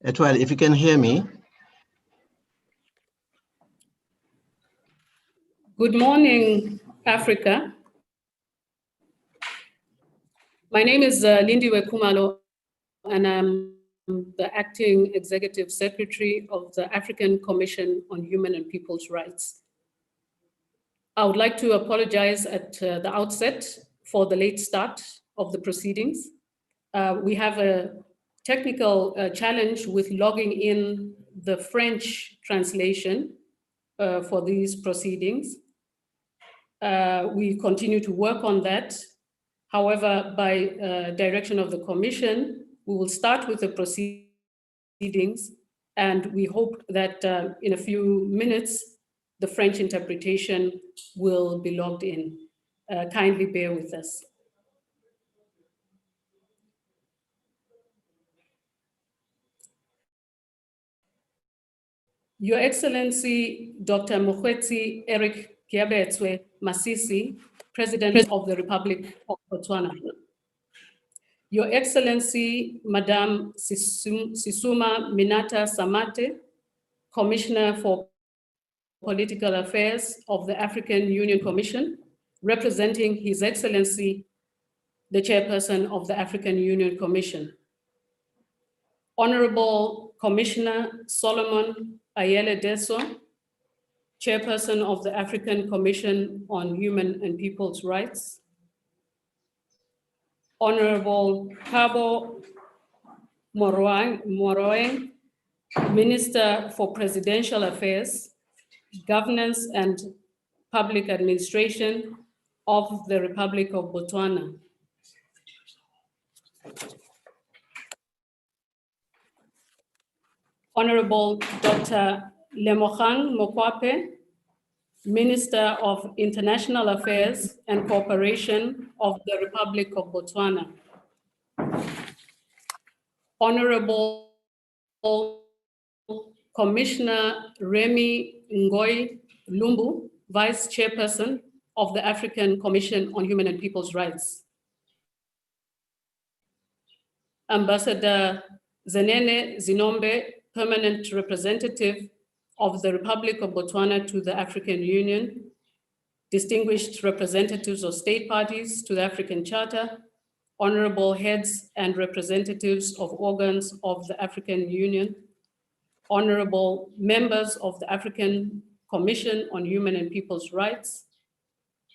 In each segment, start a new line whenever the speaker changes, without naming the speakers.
Etwal, if you can hear me.
Good morning, Africa. My name is Lindiwe Kumalo, and I'm the Acting Executive Secretary of the African Commission on Human and People's Rights. I would like to apologize at the outset for the late start of the proceedings. We have a technical challenge with logging in the French translation for these proceedings. We continue to work on that. However, by direction of the Commission, we will start with the proceedings, and we hope that in a few minutes, the French interpretation will be logged in. Kindly bear with us. Your Excellency, Dr. Mokgweetsi Eric Kiabetswe Masisi, President of the Republic of Botswana. Your Excellency, Madame Sisuma Minata Samate, Commissioner for Political Affairs of the African Union Commission, representing His Excellency, the Chairperson of the African Union Commission. Honourable Commissioner Solomon Ayele Deso, Chairperson of the African Commission on Human and People's Rights. Honourable Kabo Moroeng, Minister for Presidential Affairs, Governance and Public Administration of the Republic of Botswana. Honorable Dr. Lemogang Mokwape, Minister of International Affairs and Cooperation of the Republic of Botswana. Honorable Commissioner Remy Ngoy Lumbu, Vice Chairperson of the African Commission on Human and People's Rights. Ambassador Zenene Zinombe, Permanent Representative of the Republic of Botswana to the African Union, distinguished representatives of state parties to the African Charter, honorable heads and representatives of organs of the African Union, honorable members of the African Commission on Human and People's Rights,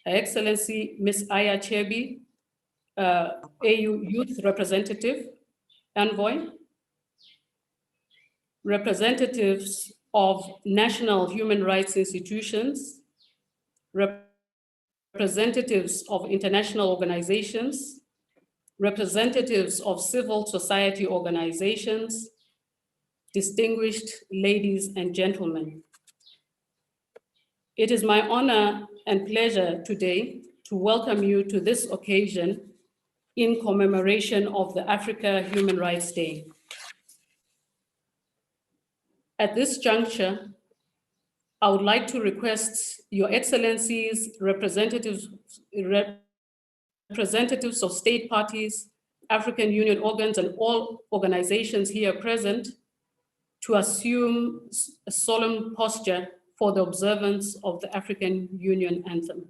Her Excellency Ms. Aya Chebi, AU Youth Representative, Envoy, representatives of national human rights institutions, representatives of international organizations, representatives of civil society organizations, distinguished ladies and gentlemen. It is my honor and pleasure today to welcome you to this occasion in commemoration of the Africa Human Rights Day. At this juncture, I would like to request Your Excellencies, representatives of state parties, African Union organs, and all organizations here present to assume a solemn posture for the observance of the African Union anthem.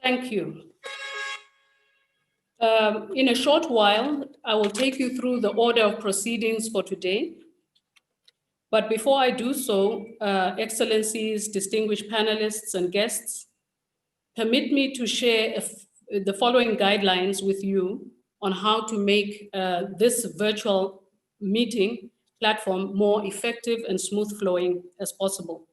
Thank you. In a short while, I will take you through the order of proceedings for today. But before I do so, Excellencies, distinguished panelists and guests, permit me to share the following guidelines with you on how to make this virtual meeting platform more effective and smooth flowing as possible.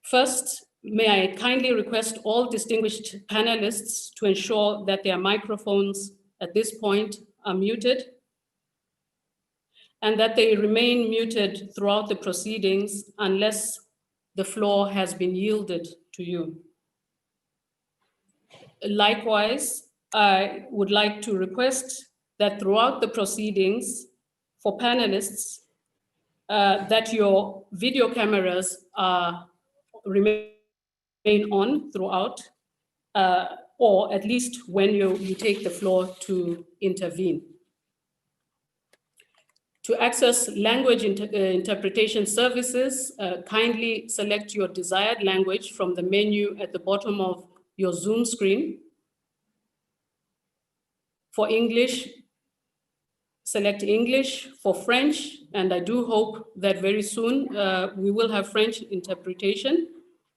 First, may I kindly request all distinguished panelists to ensure that their microphones at this point are muted and that they remain muted throughout the proceedings unless the floor has been yielded to you. Likewise, I would like to request that throughout the proceedings for panelists, that your video cameras remain on throughout, or at least when you take the floor to intervene. To access language interpretation services, kindly select your desired language from the menu at the bottom of your Zoom screen. For English, select English. For French, and I do hope that very soon we will have French interpretation,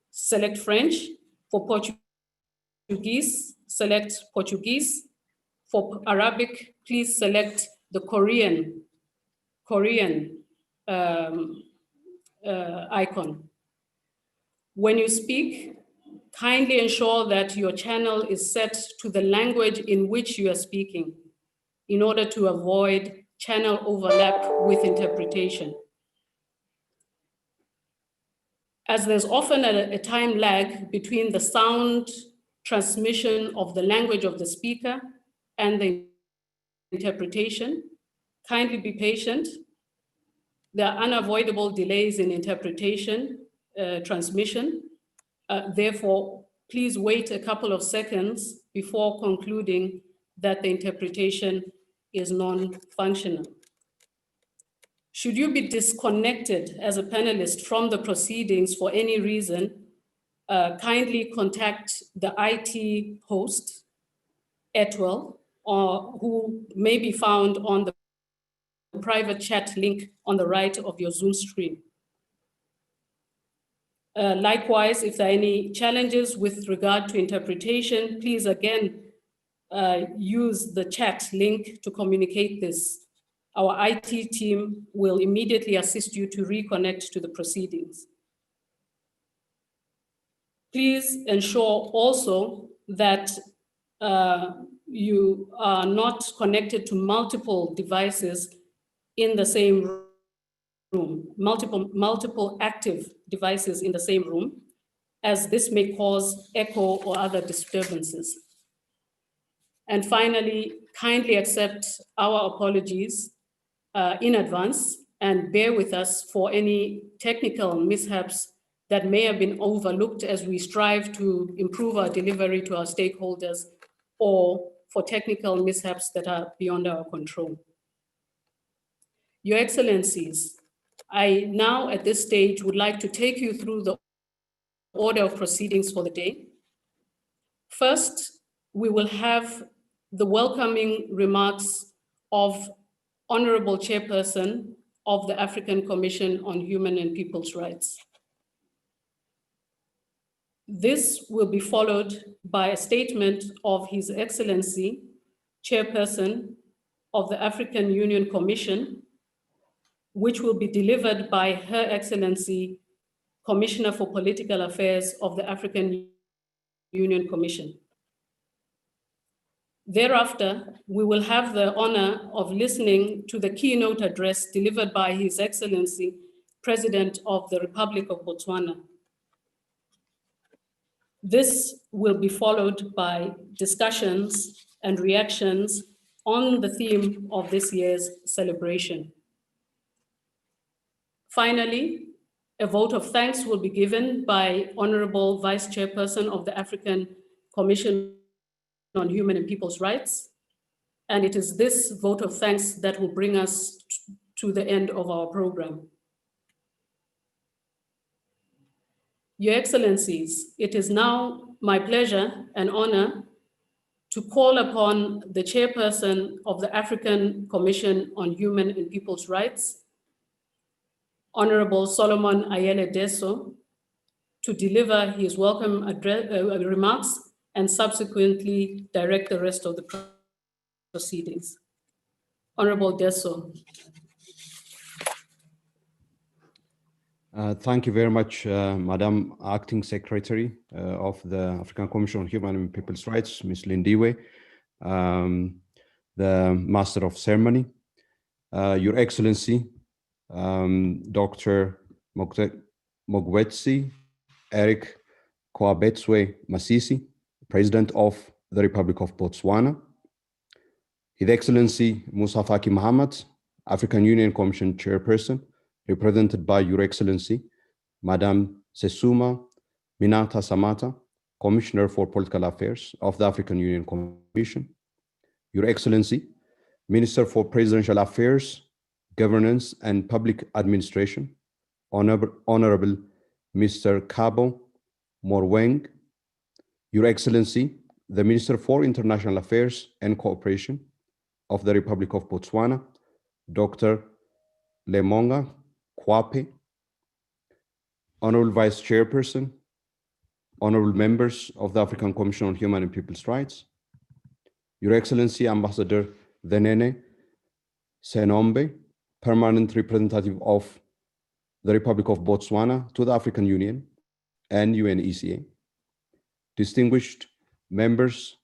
select French. For Portuguese, select Portuguese. For Arabic, please select the Korean icon. When you speak, kindly ensure that your channel is set to the language in which you are speaking in order to avoid channel overlap with interpretation. As there's often a time lag between the sound transmission of the language of the speaker and the interpretation, kindly be patient. There are unavoidable delays in interpretation transmission. Therefore, please wait a couple of seconds before concluding that the interpretation is non-functional. Should you be disconnected as a panelist from the proceedings for any reason, kindly contact the IT host, Etwell, who may be found on the private chat link on the right of your Zoom screen. Likewise, if there are any challenges with regard to interpretation, please again use the chat link to communicate this. Our IT team will immediately assist you to reconnect to the proceedings. Please ensure also that you are not connected to multiple devices in the same room, multiple active devices in the same room, as this may cause echo or other disturbances. And finally, kindly accept our apologies in advance and bear with us for any technical mishaps that may have been overlooked as we strive to improve our delivery to our stakeholders, or for technical mishaps that are beyond our control. Your Excellencies, I now at this stage would like to take you through the order of proceedings for the day. First, we will have the welcoming remarks of Honourable Chairperson of the African Commission on Human and People's Rights. This will be followed by a statement of His Excellency, Chairperson of the African Union Commission, which will be delivered by Her Excellency, Commissioner for Political Affairs of the African Union Commission. Thereafter, we will have the honor of listening to the keynote address delivered by His Excellency, President of the Republic of Botswana. This will be followed by discussions and reactions on the theme of this year's celebration. Finally, a vote of thanks will be given by Honourable Vice Chairperson of the African Commission on Human and People's Rights. And it is this vote of thanks that will bring us to the end of our program. Your Excellencies, it is now my pleasure and honor to call upon the Chairperson of the African Commission on Human and People's Rights, Honourable Solomon Ayele Deso, to deliver his welcome remarks and subsequently direct the rest of the proceedings. Honourable Deso.
Thank you very much, Madam Acting Secretary of the African Commission on Human and People's Rights, Ms. Lindiwe, the Master of Ceremony, Your Excellency, Dr. Mogwetsi Eric Coabetswe Masisi, President of the Republic of Botswana, His Excellency Musa Faki Mahamat, African Union Commission Chairperson, represented by Your Excellency, Madam Sesuma Minata Samata, Commissioner for Political Affairs of the African Union Commission, Your Excellency, Minister for Presidential Affairs, Governance and Public Administration, Honourable Mr. Kabo Morweng, Your Excellency, the Minister for International Affairs and Cooperation of the Republic of Botswana, Dr. Lemonga Kwape, Honourable Vice Chairperson, Honourable Members of the African Commission on Human and People's Rights, Your Excellency Ambassador Dhenene Senombe, Permanent Representative of the Republic of Botswana to the African Union and UNECA, distinguished members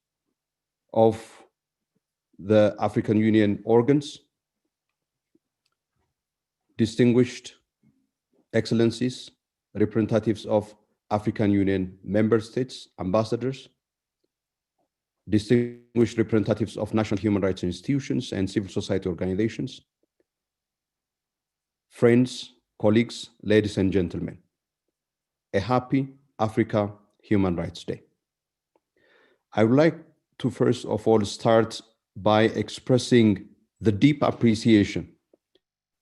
of the African Union organs, distinguished excellencies, representatives of African Union member states, ambassadors, distinguished representatives of national human rights institutions and civil society organizations, friends, colleagues, ladies and gentlemen, a happy Africa Human Rights Day. I would like to first of all start by expressing the deep appreciation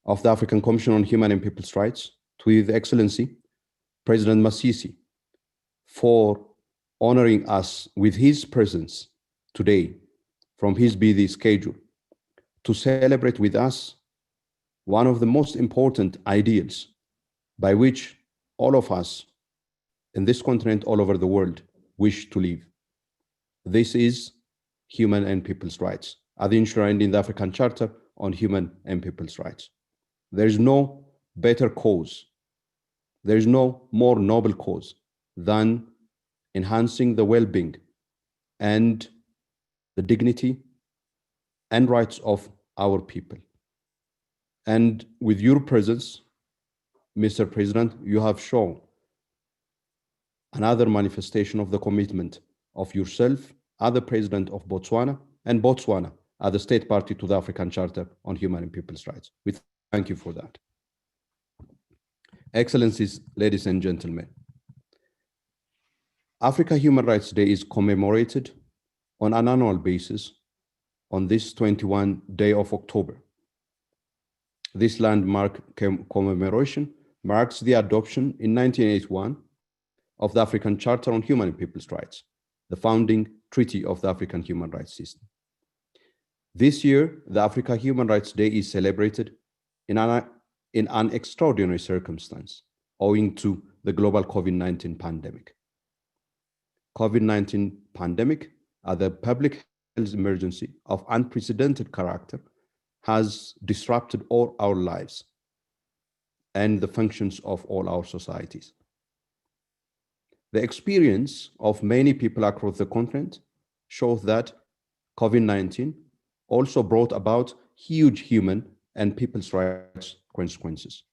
of the African Commission on Human and People's Rights to His Excellency, President Masisi, for honoring us with his presence today from his busy schedule to celebrate with us one of the most important ideals by which all of us in this continent all over the world wish to live. This is human and people's rights, as enshrined in the African Charter on Human and People's Rights. There is no better cause, there is no more noble cause than enhancing the well-being and the dignity and rights of our people. And with your presence, Mr. President, you have shown another manifestation of the commitment of yourself as the President of Botswana and Botswana as the state party to the African Charter on Human and People's Rights. We thank you for that. Excellencies, ladies and gentlemen, Africa Human Rights Day is commemorated on an annual basis on this 21st day of October. This landmark commemoration marks the adoption in 1981 of the African Charter on Human and People's Rights, the founding treaty of the African human rights system. This year, the Africa Human Rights Day is celebrated in an extraordinary circumstance owing to the global COVID-19 pandemic. COVID-19 pandemic, the public health emergency of unprecedented character, has disrupted all our lives and the functions of all our societies. The experience of many people across the continent shows that COVID-19 also brought about huge human and people's rights consequences.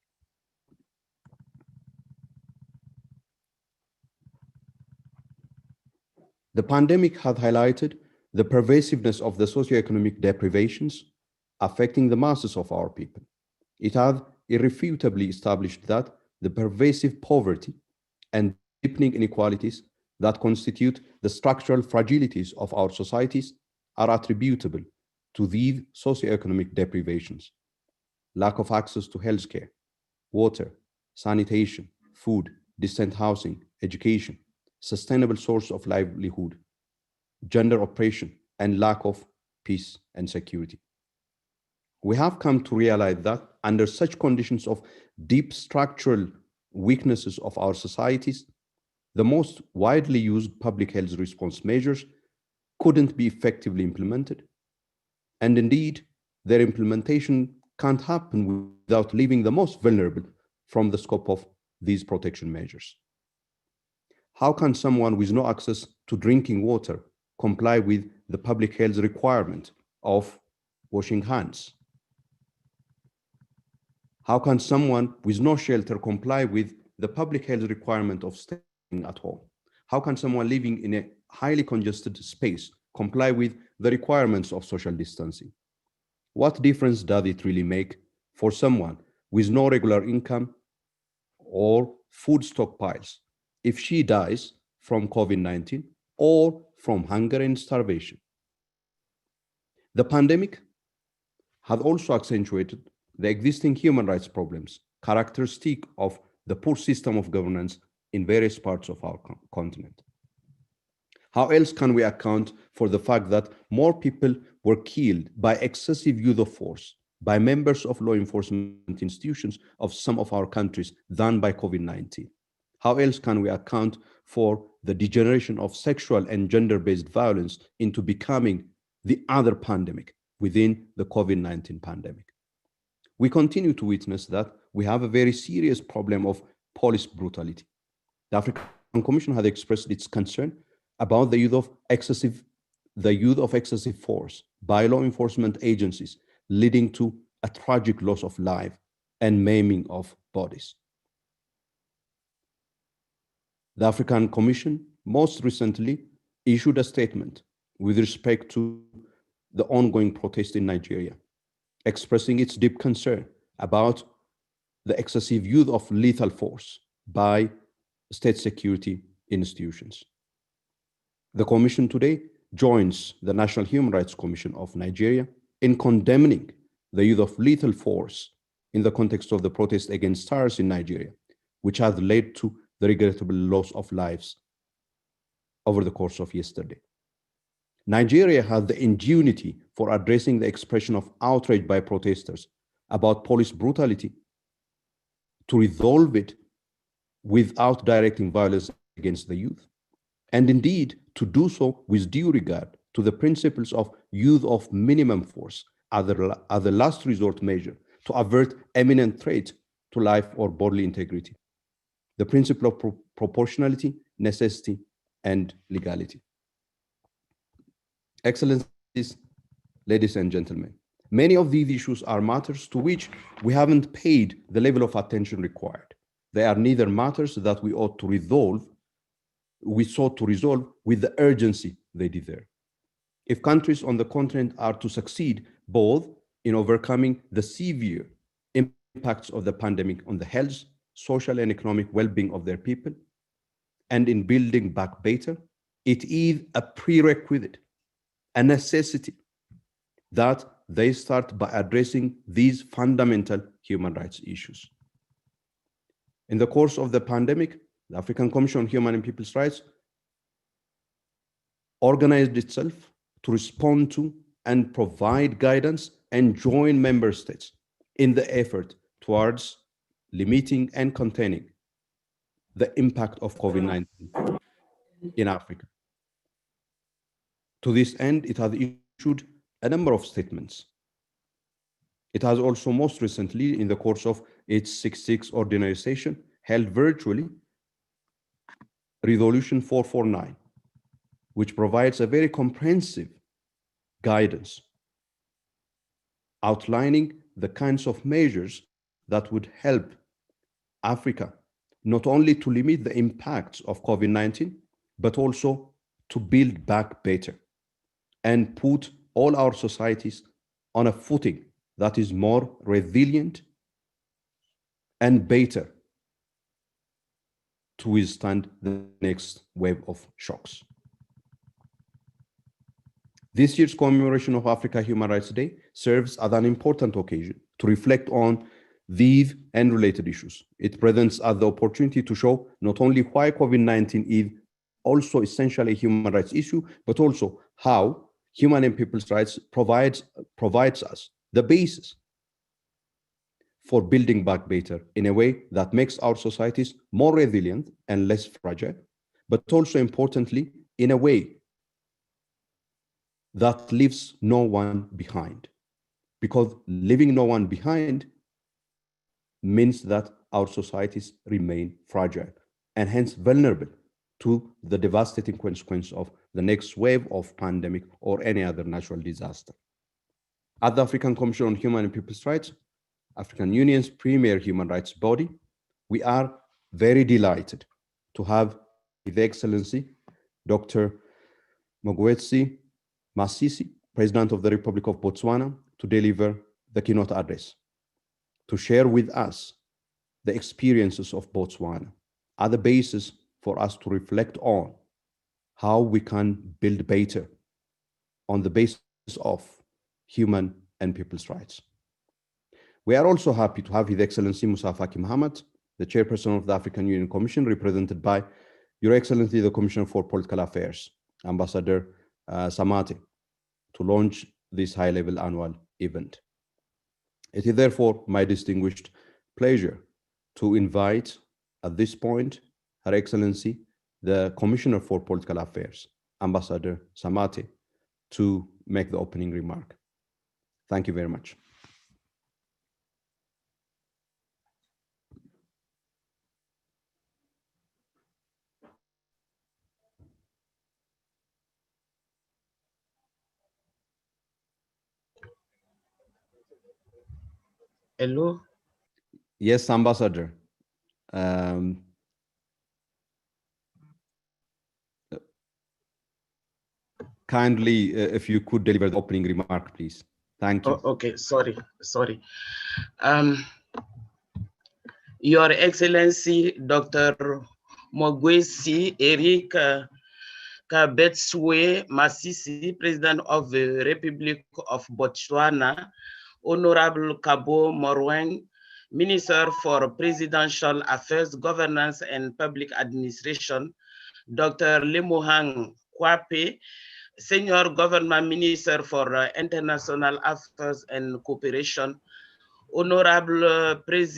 The pandemic has highlighted the pervasiveness of the socioeconomic deprivations affecting the masses of our people. It has irrefutably established that the pervasive poverty and deepening inequalities that constitute the structural fragilities of our societies are attributable to these socioeconomic deprivations. Lack of access to healthcare, water, sanitation, food, decent housing, education, sustainable source of livelihood, gender oppression, and lack of peace and security. We have come to realize that under such conditions of deep structural weaknesses of our societies, the most widely used public health response measures couldn't be effectively implemented. And indeed, their implementation can't happen without leaving the most vulnerable from the scope of these protection measures. How can someone with no access to drinking water comply with the public health requirement of washing hands? How can someone with no shelter comply with the public health requirement of staying at home? How can someone living in a highly congested space comply with the requirements of social distancing? What difference does it really make for someone with no regular income or food stockpiles if she dies from COVID-19 or from hunger and starvation? The pandemic has also accentuated the existing human rights problems characteristic of the poor system of governance in various parts of our continent. How else can we account for the fact that more people were killed by excessive use of force by members of law enforcement institutions of some of our countries than by COVID-19? How else can we account for the degeneration of sexual and gender-based violence into becoming the other pandemic within the COVID-19 pandemic? We continue to witness that we have a very serious problem of police brutality. The African Commission has expressed its concern about the use of excessive force by law enforcement agencies, leading to a tragic loss of life and maiming of bodies. The African Commission most recently issued a statement with respect to the ongoing protest in Nigeria, expressing its deep concern about the excessive use of lethal force by state security institutions. The Commission today joins the National Human Rights Commission of Nigeria in condemning the use of lethal force in the context of the protest against SARS in Nigeria, which has led to the regrettable loss of lives over the course of yesterday. Nigeria has the ingenuity for addressing the expression of outrage by protesters about police brutality to resolve it without directing violence against the youth, and indeed to do so with due regard to the principles of use of minimum force as a last resort measure to avert imminent threat to life or bodily integrity, the principle of proportionality, necessity, and legality. Excellencies, ladies and gentlemen, many of these issues are matters to which we haven't paid the level of attention required. They are neither matters that we sought to resolve with the urgency they deserve. If countries on the continent are to succeed both in overcoming the severe impacts of the pandemic on the health, social, and economic well-being of their people, and in building back better, it is a prerequisite, a necessity, that they start by addressing these fundamental human rights issues. In the course of the pandemic, the African Commission on Human and People's Rights organized itself to respond to and provide guidance and join member states in the effort towards limiting and containing the impact of COVID-19 in Africa. To this end, it has issued a number of statements. It has also most recently, in the course of its 66th ordinary session, held virtually Resolution 449, which provides a very comprehensive guidance outlining the kinds of measures that would help Africa not only to limit the impacts of COVID-19, but also to build back better and put all our societies on a footing that is more resilient and better to withstand the next wave of shocks. This year's commemoration of Africa Human Rights Day serves as an important occasion to reflect on these and related issues. It presents us the opportunity to show not only why COVID-19 is also essentially a human rights issue, but also how human and people's rights provides us the basis for building back better in a way that makes our societies more resilient and less fragile, but also importantly, in a way that leaves no one behind. Because leaving no one behind means that our societies remain fragile and hence vulnerable to the devastating consequence of the next wave of pandemic or any other natural disaster. At the African Commission on Human and People's Rights, African Union's premier human rights body, we are very delighted to have His Excellency Dr. Mogwetsi Masisi, President of the Republic of Botswana, to deliver the keynote address, to share with us the experiences of Botswana are the basis for us to reflect on how we can build better on the basis of human and people's rights. We are also happy to have His Excellency Musa Faki Mahamat, the Chairperson of the African Union Commission, represented by Your Excellency, the Commissioner for Political Affairs, Ambassador Samate, to launch this high-level annual event. It is therefore my distinguished pleasure to invite, at this point, Her Excellency, the Commissioner for Political Affairs, Ambassador Samate, to make the opening remark. Thank you very much.
Hello?
Yes, Ambassador. Kindly, if you could deliver the opening remark, please. Thank you.
Oh, okay, sorry. Your Excellency, Dr. Mogwetsi Eric Kabetswe Masisi, President of the Republic of Botswana, Honourable Kabo Morweng, Minister for Presidential Affairs, Governance and Public Administration, Dr. Lemohang Kwape, Senior Government Minister for International Affairs and Cooperation, Honorable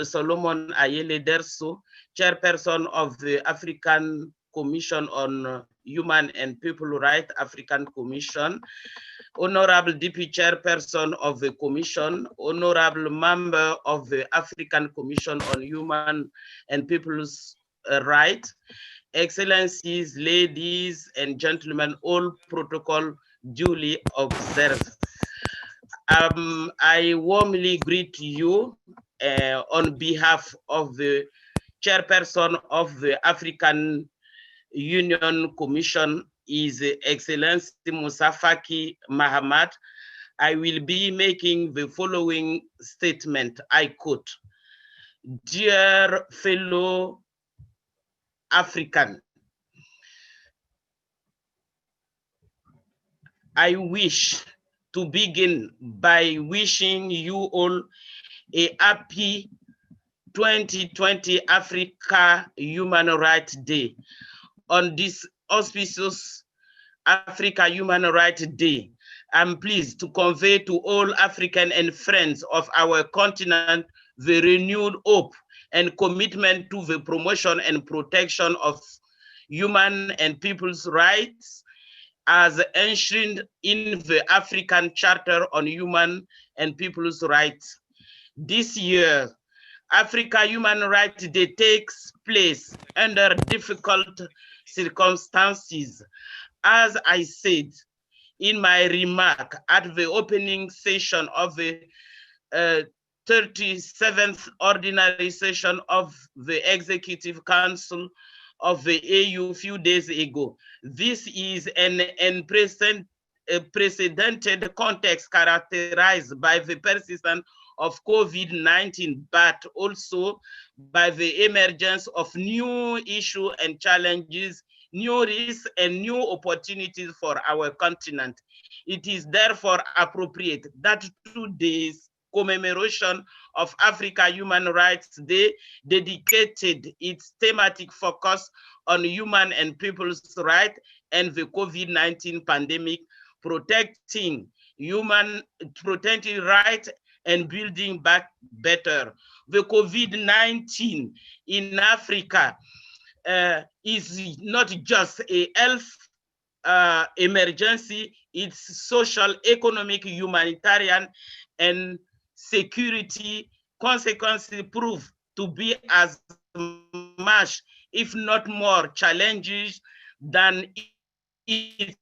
Solomon Ayele Derso, Chairperson of the African Commission on Human and People Rights, African Commission, Honorable Deputy Chairperson of the Commission, Honorable Member of the African Commission on Human and People's Rights, Excellencies, ladies and gentlemen, all protocol duly observed. I warmly greet you on behalf of the Chairperson of the African Union Commission, His Excellency Musa Faki Mahamat. I will be making the following statement. I quote, "Dear fellow African, I wish to begin by wishing you all a happy 2020 Africa Human Rights Day. On this auspicious Africa Human Rights Day, I'm pleased to convey to all African and friends of our continent the renewed hope and commitment to the promotion and protection of human and people's rights as enshrined in the African Charter on Human and People's Rights. This year, Africa Human Rights Day takes place under difficult circumstances. As I said in my remark at the opening session of the 37th Ordinary Session of the Executive Council of the AU a few days ago, this is an unprecedented context characterized by the persistence of COVID-19, but also by the emergence of new issues and challenges, new risks and new opportunities for our continent. It is therefore appropriate that today's commemoration of Africa Human Rights Day dedicated its thematic focus on human and people's rights and the COVID-19 pandemic, protecting rights and building back better. The COVID-19 in Africa is not just a health emergency, it's social, economic, humanitarian, and security consequences prove to be as much, if not more, challenges than its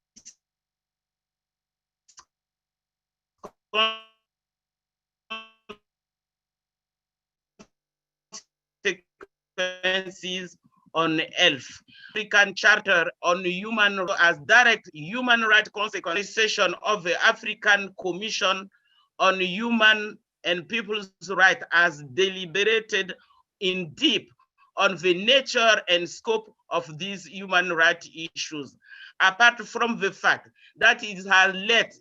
consequences on health. African Charter on Human Rights as direct human rights consequences session of the African Commission on Human and People's Rights as deliberated in deep on the nature and scope of these human rights issues, apart from the fact that it has led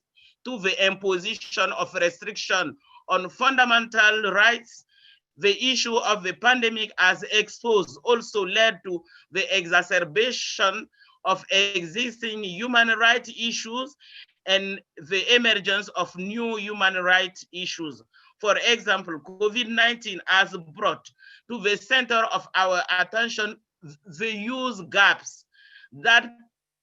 to the imposition of restriction on fundamental rights. The issue of the pandemic as exposed also led to the exacerbation of existing human rights issues and the emergence of new human rights issues. For example, COVID-19 has brought to the center of our attention the huge gaps that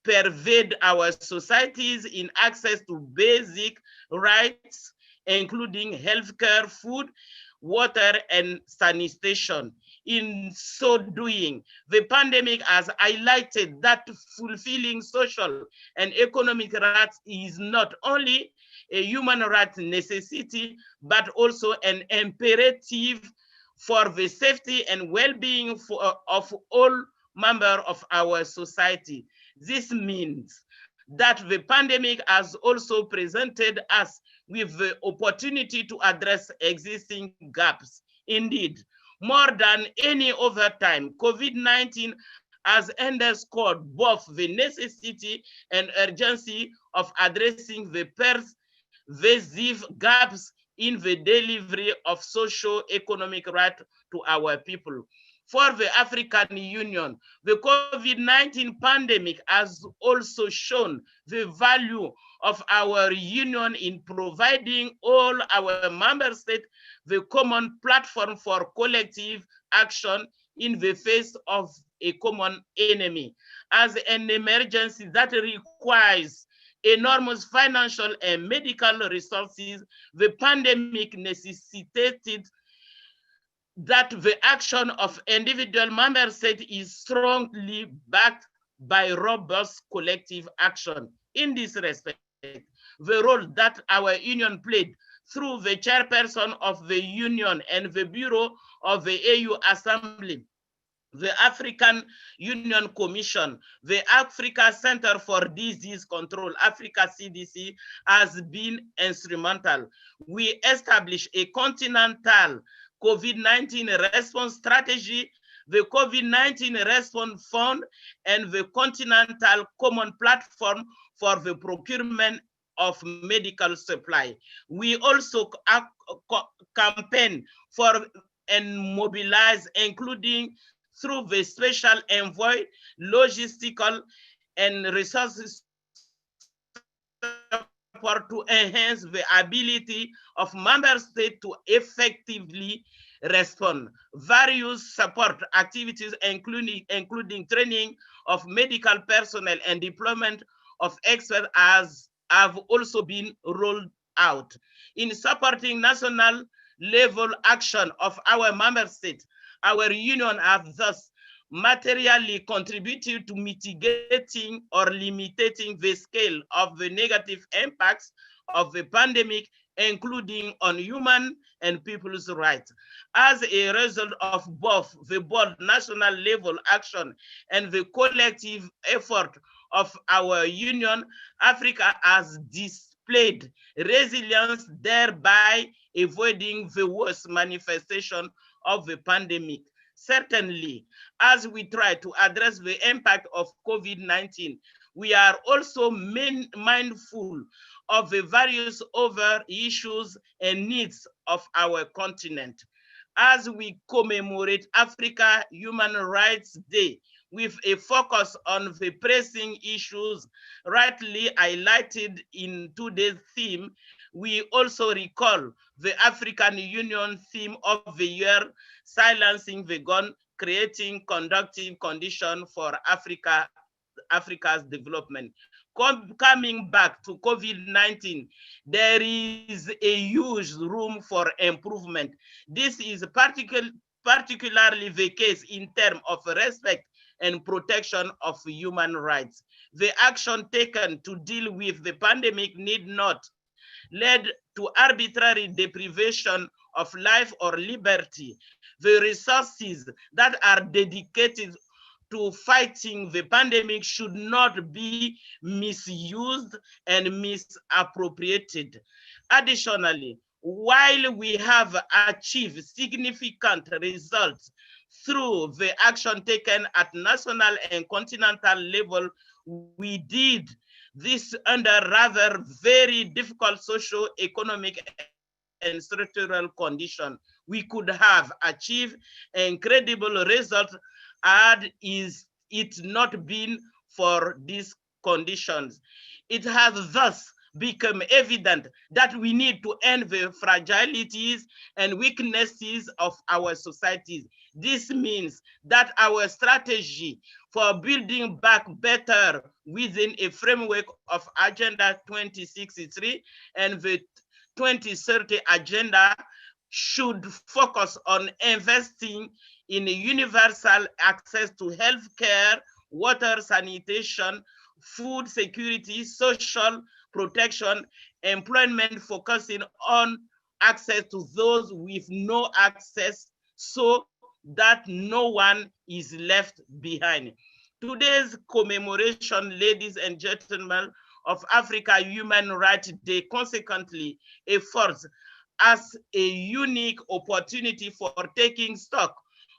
pervade our societies in access to basic rights, including healthcare, food, water, and sanitation. In so doing, the pandemic has highlighted that fulfilling social and economic rights is not only a human rights necessity, but also an imperative for the safety and well-being of all members of our society. This means that the pandemic has also presented us with the opportunity to address existing gaps. Indeed, more than any other time, COVID-19 has underscored both the necessity and urgency of addressing the pervasive gaps in the delivery of socio-economic rights to our people. For the African Union, the COVID-19 pandemic has also shown the value of our union in providing all our member states the common platform for collective action in the face of a common enemy. As an emergency that requires enormous financial and medical resources, the pandemic necessitated that the action of individual member states is strongly backed by robust collective action. In this respect, the role that our union played through the chairperson of the union and the bureau of the AU Assembly, the African Union Commission, the Africa Center for Disease Control, Africa CDC, has been instrumental. We established a continental COVID-19 response strategy, the COVID-19 response fund, and the continental common platform for the procurement of medical supply. We also campaign for and mobilize, including through the special envoy, logistical and resources support to enhance the ability of member states to effectively respond. Various support activities, including training of medical personnel and deployment of experts, have also been rolled out. In supporting national level action of our member states, our union have thus materially contributed to mitigating or limiting the scale of the negative impacts of the pandemic, including on human and people's rights. As a result of both the bold national level action and the collective effort of our union, Africa has displayed resilience, thereby avoiding the worst manifestation of the pandemic. Certainly, as we try to address the impact of COVID-19, We are also mindful of the various other issues and needs of our continent. As we commemorate Africa Human Rights Day with a focus on the pressing issues rightly highlighted in today's theme, we also recall the African Union theme of the year, silencing the gun, creating conducive conditions for Africa's development. Coming back to COVID-19, there is a huge room for improvement. This is particularly the case in terms of respect and protection of human rights. The action taken to deal with the pandemic need not lead to arbitrary deprivation of life or liberty. The resources that are dedicated to fighting the pandemic should not be misused and misappropriated. Additionally, while we have achieved significant results through the action taken at national and continental level, we did this under rather very difficult socio-economic and structural conditions. We could have achieved incredible results had it not been for these conditions. It has thus become evident that we need to end the fragilities and weaknesses of our societies. This means that our strategy for building back better within a framework of Agenda 2063 and the 2030 agenda should focus on investing in universal access to healthcare, water, sanitation, food security, social protection, employment, focusing on access to those with no access so that no one is left behind. Today's commemoration, ladies and gentlemen, of Africa Human Rights Day consequently affords us a unique opportunity for taking stock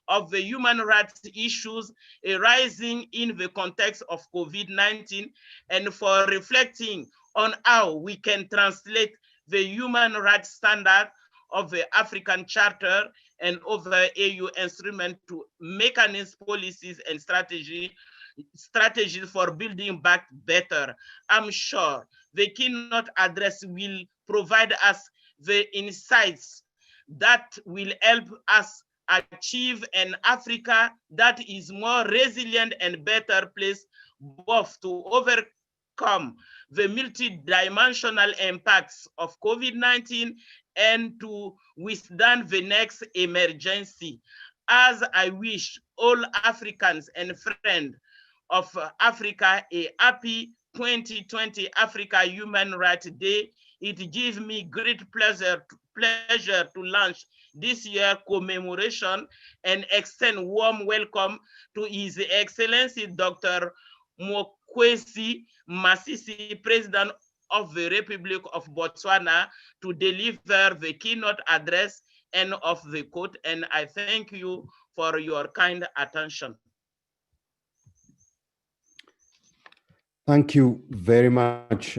of the human rights issues arising in the context of COVID-19 and for reflecting on how we can translate the human rights standard of the African Charter and other AU instruments to mechanisms, policies, and strategies for building back better. I'm sure the keynote address will provide us the insights that will help us achieve an Africa that is more resilient and better placed both to overcome the multidimensional impacts of COVID-19 and to withstand the next emergency. As I wish all Africans and friends of Africa a happy 2020 Africa Human Rights Day, it gives me great pleasure to launch this year commemoration and extend warm welcome to His Excellency Dr. Mokwesi Masisi, President of the Republic of Botswana, to deliver the keynote address and of the quote, and I thank you for your kind attention.
Thank you very much,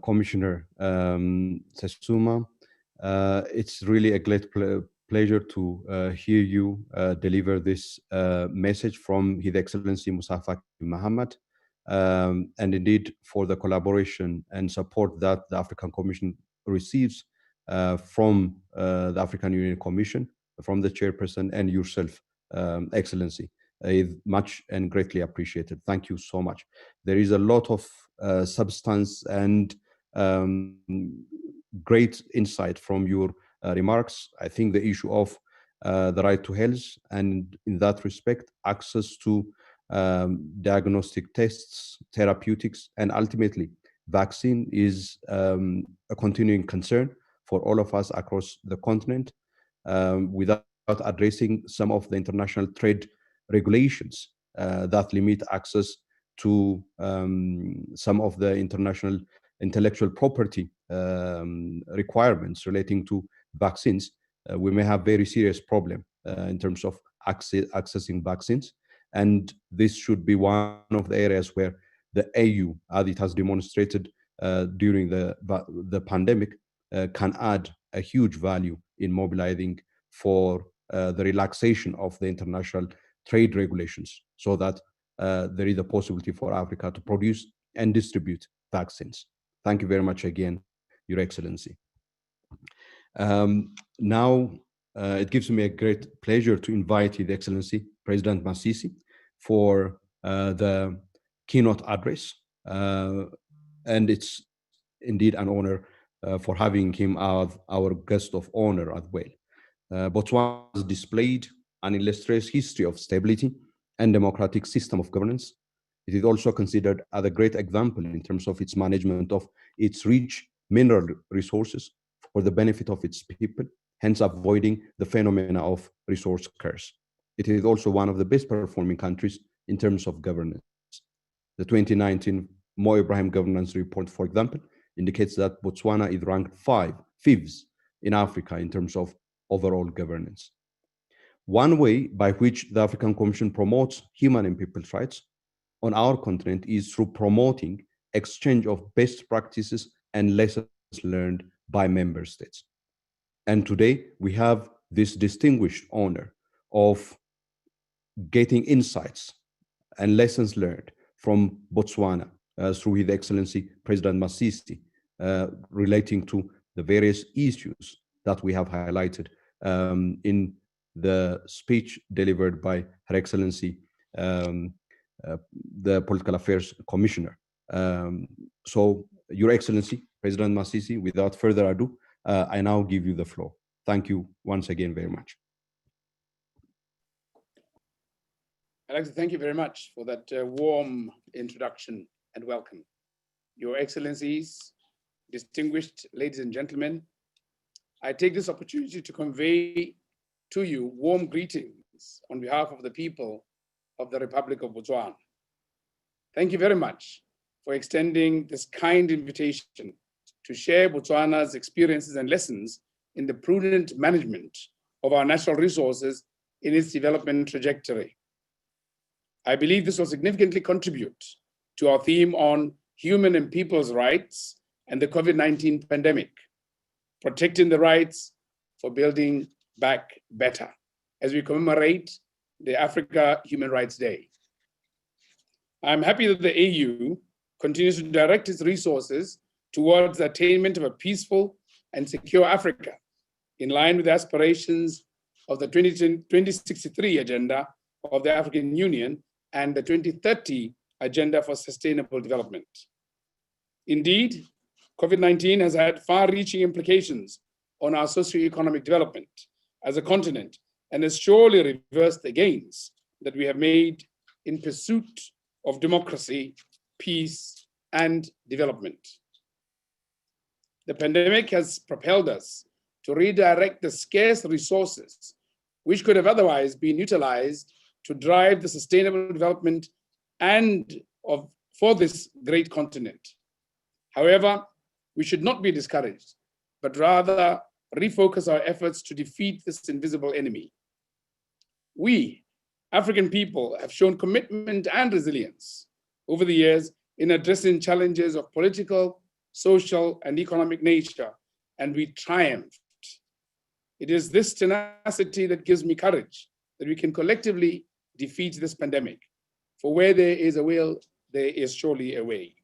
Commissioner Sesuma. It's really a great pleasure to hear you deliver this message from His Excellency Musa Faki Mahamat, and indeed for the collaboration and support that the African Commission receives from the African Union Commission, from the Chairperson and yourself, Excellency. Is much and greatly appreciated. Thank you so much. There is a lot of substance and great insight from your remarks. I think the issue of the right to health, and in that respect, access to diagnostic tests, therapeutics, and ultimately vaccine is a continuing concern for all of us across the continent, without addressing some of the international trade regulations that limit access to some of the international intellectual property requirements relating to vaccines. We may have very serious problem in terms of accessing vaccines, and this should be one of the areas where the AU, as it has demonstrated during the pandemic, can add a huge value in mobilizing for the relaxation of the international trade regulations, so that there is a possibility for Africa to produce and distribute vaccines. Thank you very much again, Your Excellency. Now, it gives me a great pleasure to invite His Excellency President Masisi for the keynote address. And it's indeed an honor for having him as our guest of honor as well. Botswana has displayed an illustrious history of stability and democratic system of governance. It is also considered as a great example in terms of its management of its rich mineral resources for the benefit of its people, hence avoiding the phenomena of resource curse. It is also one of the best performing countries in terms of governance. The 2019 Mo Ibrahim Governance Report, for example, indicates that Botswana is ranked fifth in Africa in terms of overall governance. One way by which the African Commission promotes human and people's rights on our continent is through promoting exchange of best practices and lessons learned by member states. And today we have this distinguished honor of getting insights and lessons learned from Botswana through His Excellency President Masisi relating to the various issues that we have highlighted in the speech delivered by Her Excellency the Political Affairs Commissioner. So, Your Excellency, President Masisi, without further ado, I now give you the floor. Thank you once again very much.
I'd like to thank you very much for that warm introduction and welcome. Your Excellencies, distinguished ladies and gentlemen, I take this opportunity to convey to you warm greetings on behalf of the people of the Republic of Botswana. Thank you very much for extending this kind invitation to share Botswana's experiences and lessons in the prudent management of our natural resources in its development trajectory. I believe this will significantly contribute to our theme on human and people's rights and the COVID-19 pandemic, protecting the rights for building back better, as we commemorate the Africa Human Rights Day. I'm happy that the AU continues to direct its resources towards the attainment of a peaceful and secure Africa, in line with the aspirations of the 2063 Agenda of the African Union and the 2030 Agenda for Sustainable Development. Indeed, COVID-19 has had far-reaching implications on our socio-economic development as a continent and has surely reversed the gains that we have made in pursuit of democracy, peace, and development. The pandemic has propelled us to redirect the scarce resources which could have otherwise been utilized to drive the sustainable development for this great continent. However, we should not be discouraged, but rather refocus our efforts to defeat this invisible enemy. We, African people, have shown commitment and resilience over the years in addressing challenges of political, social, and economic nature, and we triumphed. It is this tenacity that gives me courage that we can collectively defeat this pandemic. For where there is a will, there is surely a way.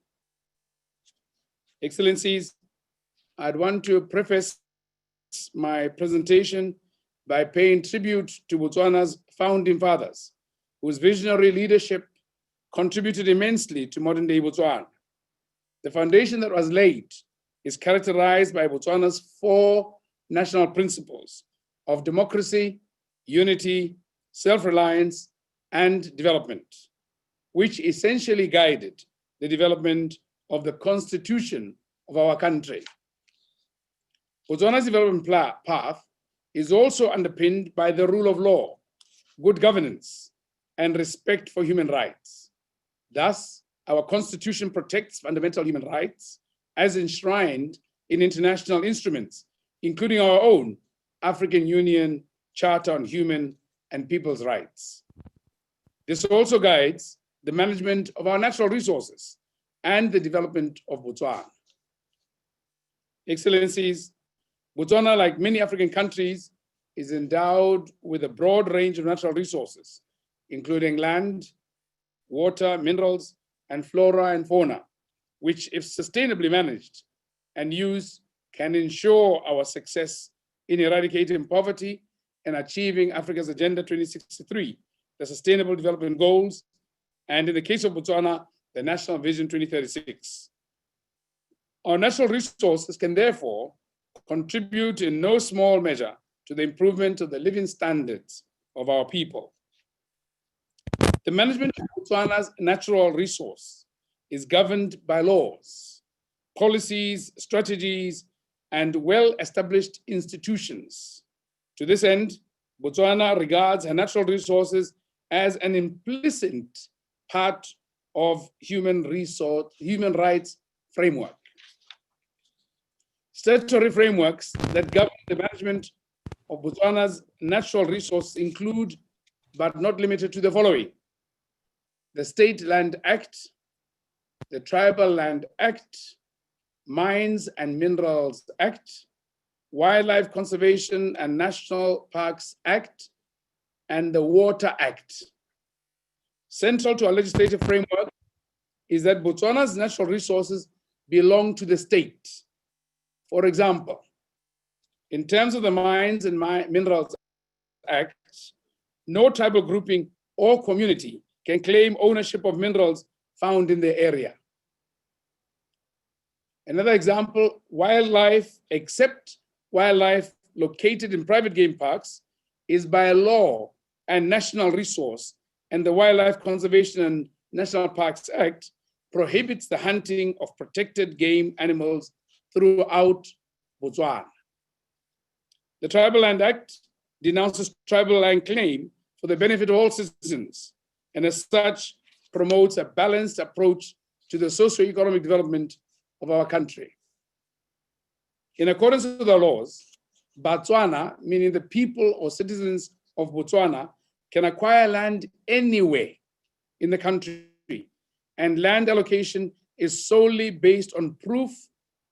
Excellencies, I'd want to preface my presentation by paying tribute to Botswana's founding fathers, whose visionary leadership contributed immensely to modern-day Botswana. The foundation that was laid is characterized by Botswana's 4 national principles of democracy, unity, self-reliance, and development, which essentially guided the development of the constitution of our country. Botswana's development path is also underpinned by the rule of law, good governance, and respect for human rights. Thus, our constitution protects fundamental human rights as enshrined in international instruments, including our own African Union Charter on Human and People's Rights. This also guides the management of our natural resources, and the development of Botswana. Excellencies, Botswana, like many African countries, is endowed with a broad range of natural resources, including land, water, minerals, and flora and fauna, which, if sustainably managed and used, can ensure our success in eradicating poverty and achieving Africa's Agenda 2063, the Sustainable Development Goals, and in the case of Botswana, the National Vision 2036. Our natural resources can therefore contribute in no small measure to the improvement of the living standards of our people. The management of Botswana's natural resource is governed by laws, policies, strategies, and well-established institutions. To this end, Botswana regards her natural resources as an implicit part of human rights framework. Statutory frameworks that govern the management of Botswana's natural resources include, but not limited to, the following: the State Land Act, the Tribal Land Act, Mines and Minerals Act, Wildlife Conservation and National Parks Act, and the Water Act. Central to our legislative framework is that Botswana's natural resources belong to the state. For example, in terms of the Mines and Minerals Act, no tribal grouping or community can claim ownership of minerals found in the area. Another example, wildlife, except wildlife located in private game parks, is by law and national resource, and the Wildlife Conservation and National Parks Act prohibits the hunting of protected game animals throughout Botswana. The Tribal Land Act denounces tribal land claim for the benefit of all citizens, and as such promotes a balanced approach to the socio-economic development of our country. In accordance with the laws, Botswana, meaning the people or citizens of Botswana, can acquire land anywhere in the country, and land allocation is solely based on proof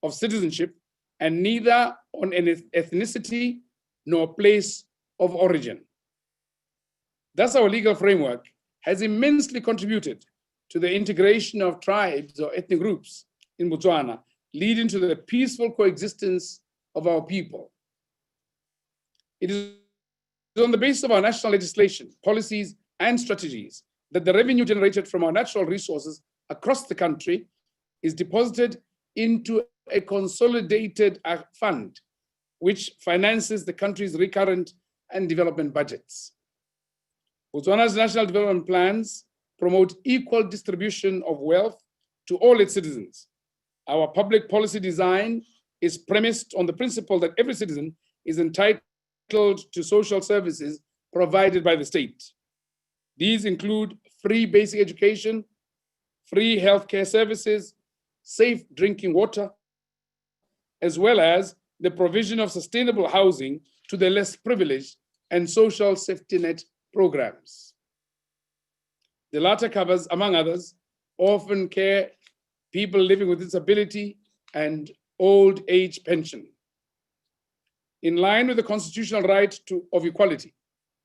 of citizenship and neither on any ethnicity nor place of origin. Thus, our legal framework has immensely contributed to the integration of tribes or ethnic groups in Botswana, leading to the peaceful coexistence of our people. It is on the basis of our national legislation, policies, and strategies that the revenue generated from our natural resources across the country is deposited into a consolidated fund, which finances the country's recurrent and development budgets. Botswana's national development plans promote equal distribution of wealth to all its citizens. Our public policy design is premised on the principle that every citizen is entitled to social services provided by the state. These include free basic education, free healthcare services, safe drinking water, as well as the provision of sustainable housing to the less privileged and social safety net programs. The latter covers, among others, orphan care, people living with disability, and old age pension. In line with the constitutional right of equality,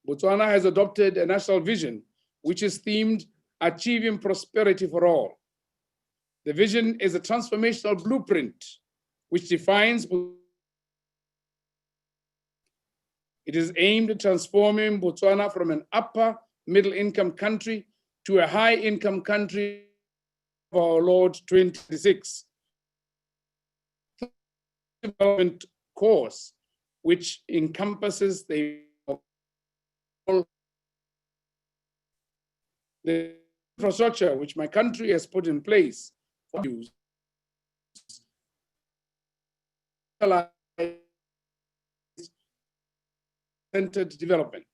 Botswana has adopted a national vision which is themed Achieving Prosperity for All. The vision is a transformational blueprint which defines it is aimed at transforming Botswana from an upper middle income country to a high income country of our Lord 2026 development course, which encompasses the infrastructure which my country has put in place for use. Centered development.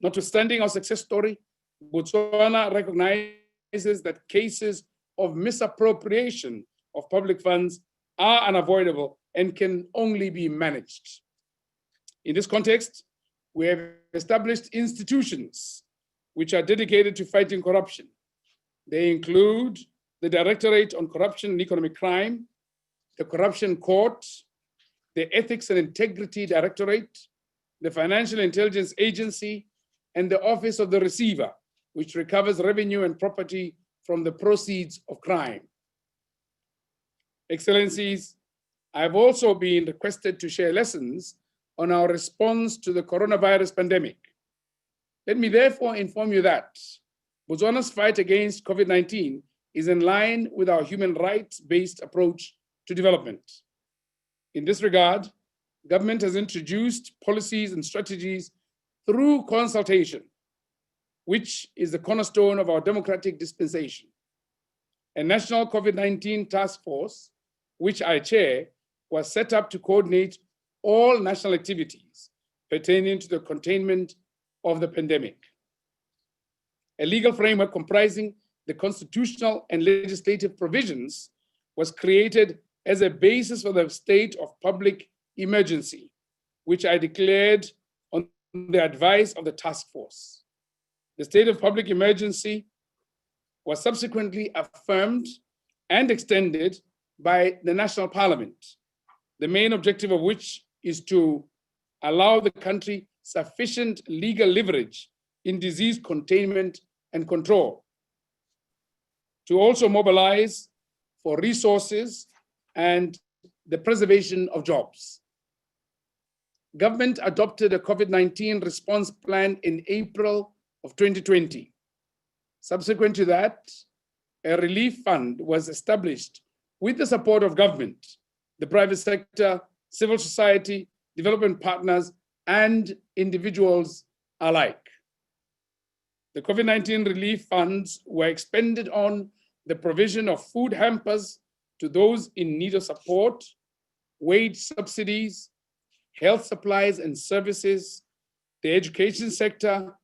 Notwithstanding our success story, Botswana recognizes that cases of misappropriation of public funds are unavoidable and can only be managed. In this context, we have established institutions which are dedicated to fighting corruption, They include the Directorate on Corruption and Economic Crime, the Corruption Court, the Ethics and Integrity Directorate, the Financial Intelligence Agency, and the Office of the Receiver, which recovers revenue and property from the proceeds of crime. Excellencies, I have also been requested to share lessons on our response to the coronavirus pandemic. Let me therefore inform you that Botswana's fight against COVID-19 is in line with our human rights-based approach to development. In this regard, government has introduced policies and strategies through consultation, which is the cornerstone of our democratic dispensation. A national COVID-19 task force, which I chair, was set up to coordinate all national activities pertaining to the containment of the pandemic. A legal framework comprising the constitutional and legislative provisions was created as a basis for the state of public emergency, which I declared on the advice of the task force. The state of public emergency was subsequently affirmed and extended by the National Parliament, the main objective of which is to allow the country sufficient legal leverage in disease containment and control, to also mobilize for resources and the preservation of jobs. Government adopted a COVID-19 response plan in April of 2020. Subsequent to that, a relief fund was established with the support of government, the private sector, civil society, development partners, and individuals alike. The COVID-19 relief funds were expended on the provision of food hampers to those in need of support, wage subsidies, health supplies and services, the education sector,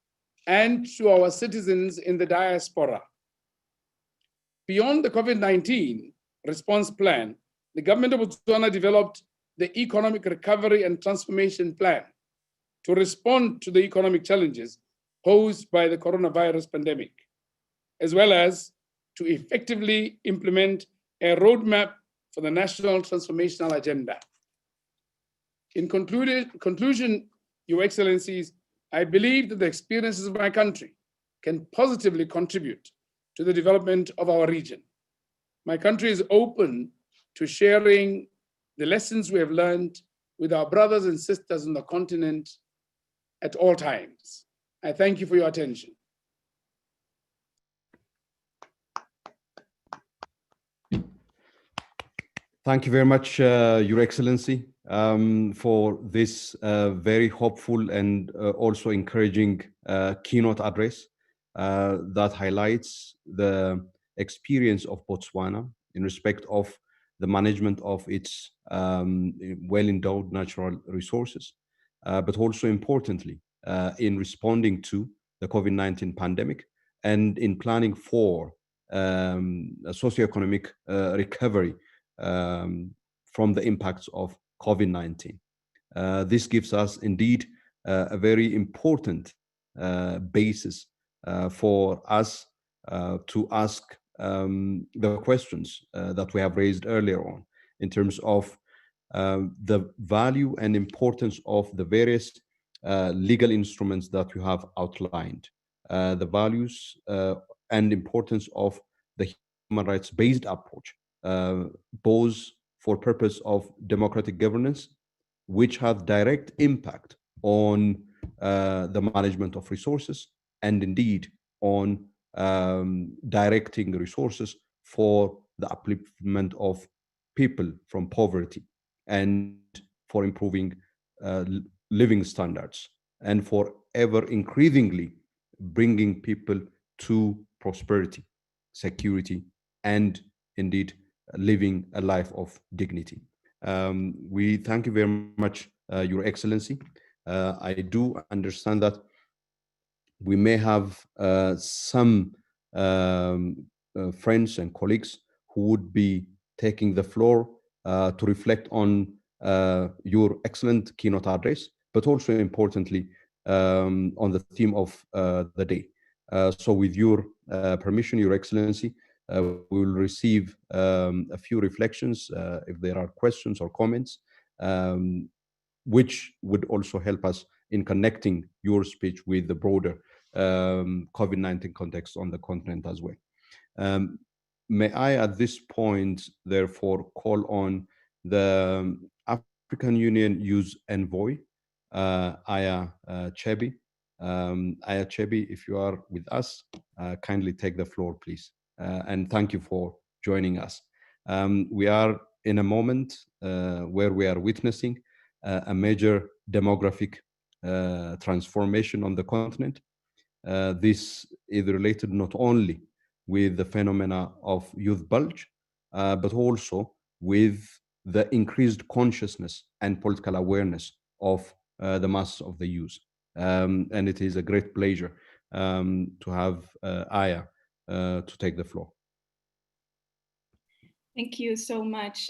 and to our citizens in the diaspora. Beyond the COVID-19 response plan, the government of Botswana developed the Economic Recovery and Transformation Plan to respond to the economic challenges posed by the coronavirus pandemic, as well as to effectively implement a roadmap for the National Transformational Agenda. In conclusion, Your Excellencies, I believe that the experiences of my country can positively contribute to the development of our region. My country is open to sharing the lessons we have learned with our brothers and sisters on the continent at all times. I thank you for your attention.
Thank you very much, Your Excellency, for this very hopeful and also encouraging keynote address that highlights the experience of Botswana in respect of the management of its well-endowed natural resources, but also importantly, in responding to the COVID-19 pandemic and in planning for a socioeconomic recovery from the impacts of COVID-19. This gives us indeed a very important basis for us to ask the questions that we have raised earlier on in terms of the value and importance of the various legal instruments that you have outlined, the values and importance of the human rights-based approach, both for purpose of democratic governance, which have direct impact on the management of resources and indeed on directing resources for the upliftment of people from poverty and for improving living standards and for ever increasingly bringing people to prosperity, security, and indeed living a life of dignity. We thank you very much, Your Excellency. I do understand that we may have some friends and colleagues who would be taking the floor to reflect on your excellent keynote address, but also importantly on the theme of the day. So with your permission, Your Excellency, we will receive a few reflections if there are questions or comments, which would also help us in connecting your speech with the broader COVID-19 context on the continent as well. May I, at this point, therefore, call on the African Union Youth Envoy, Aya Chebi. Aya Chebi, if you are with us, kindly take the floor, please. And thank you for joining us. We are in a moment where we are witnessing a major demographic transformation on the continent. This is related not only with the phenomena of youth bulge, but also with the increased consciousness and political awareness of the mass of the youth. And it is a great pleasure to have Aya to take the floor.
Thank you so much.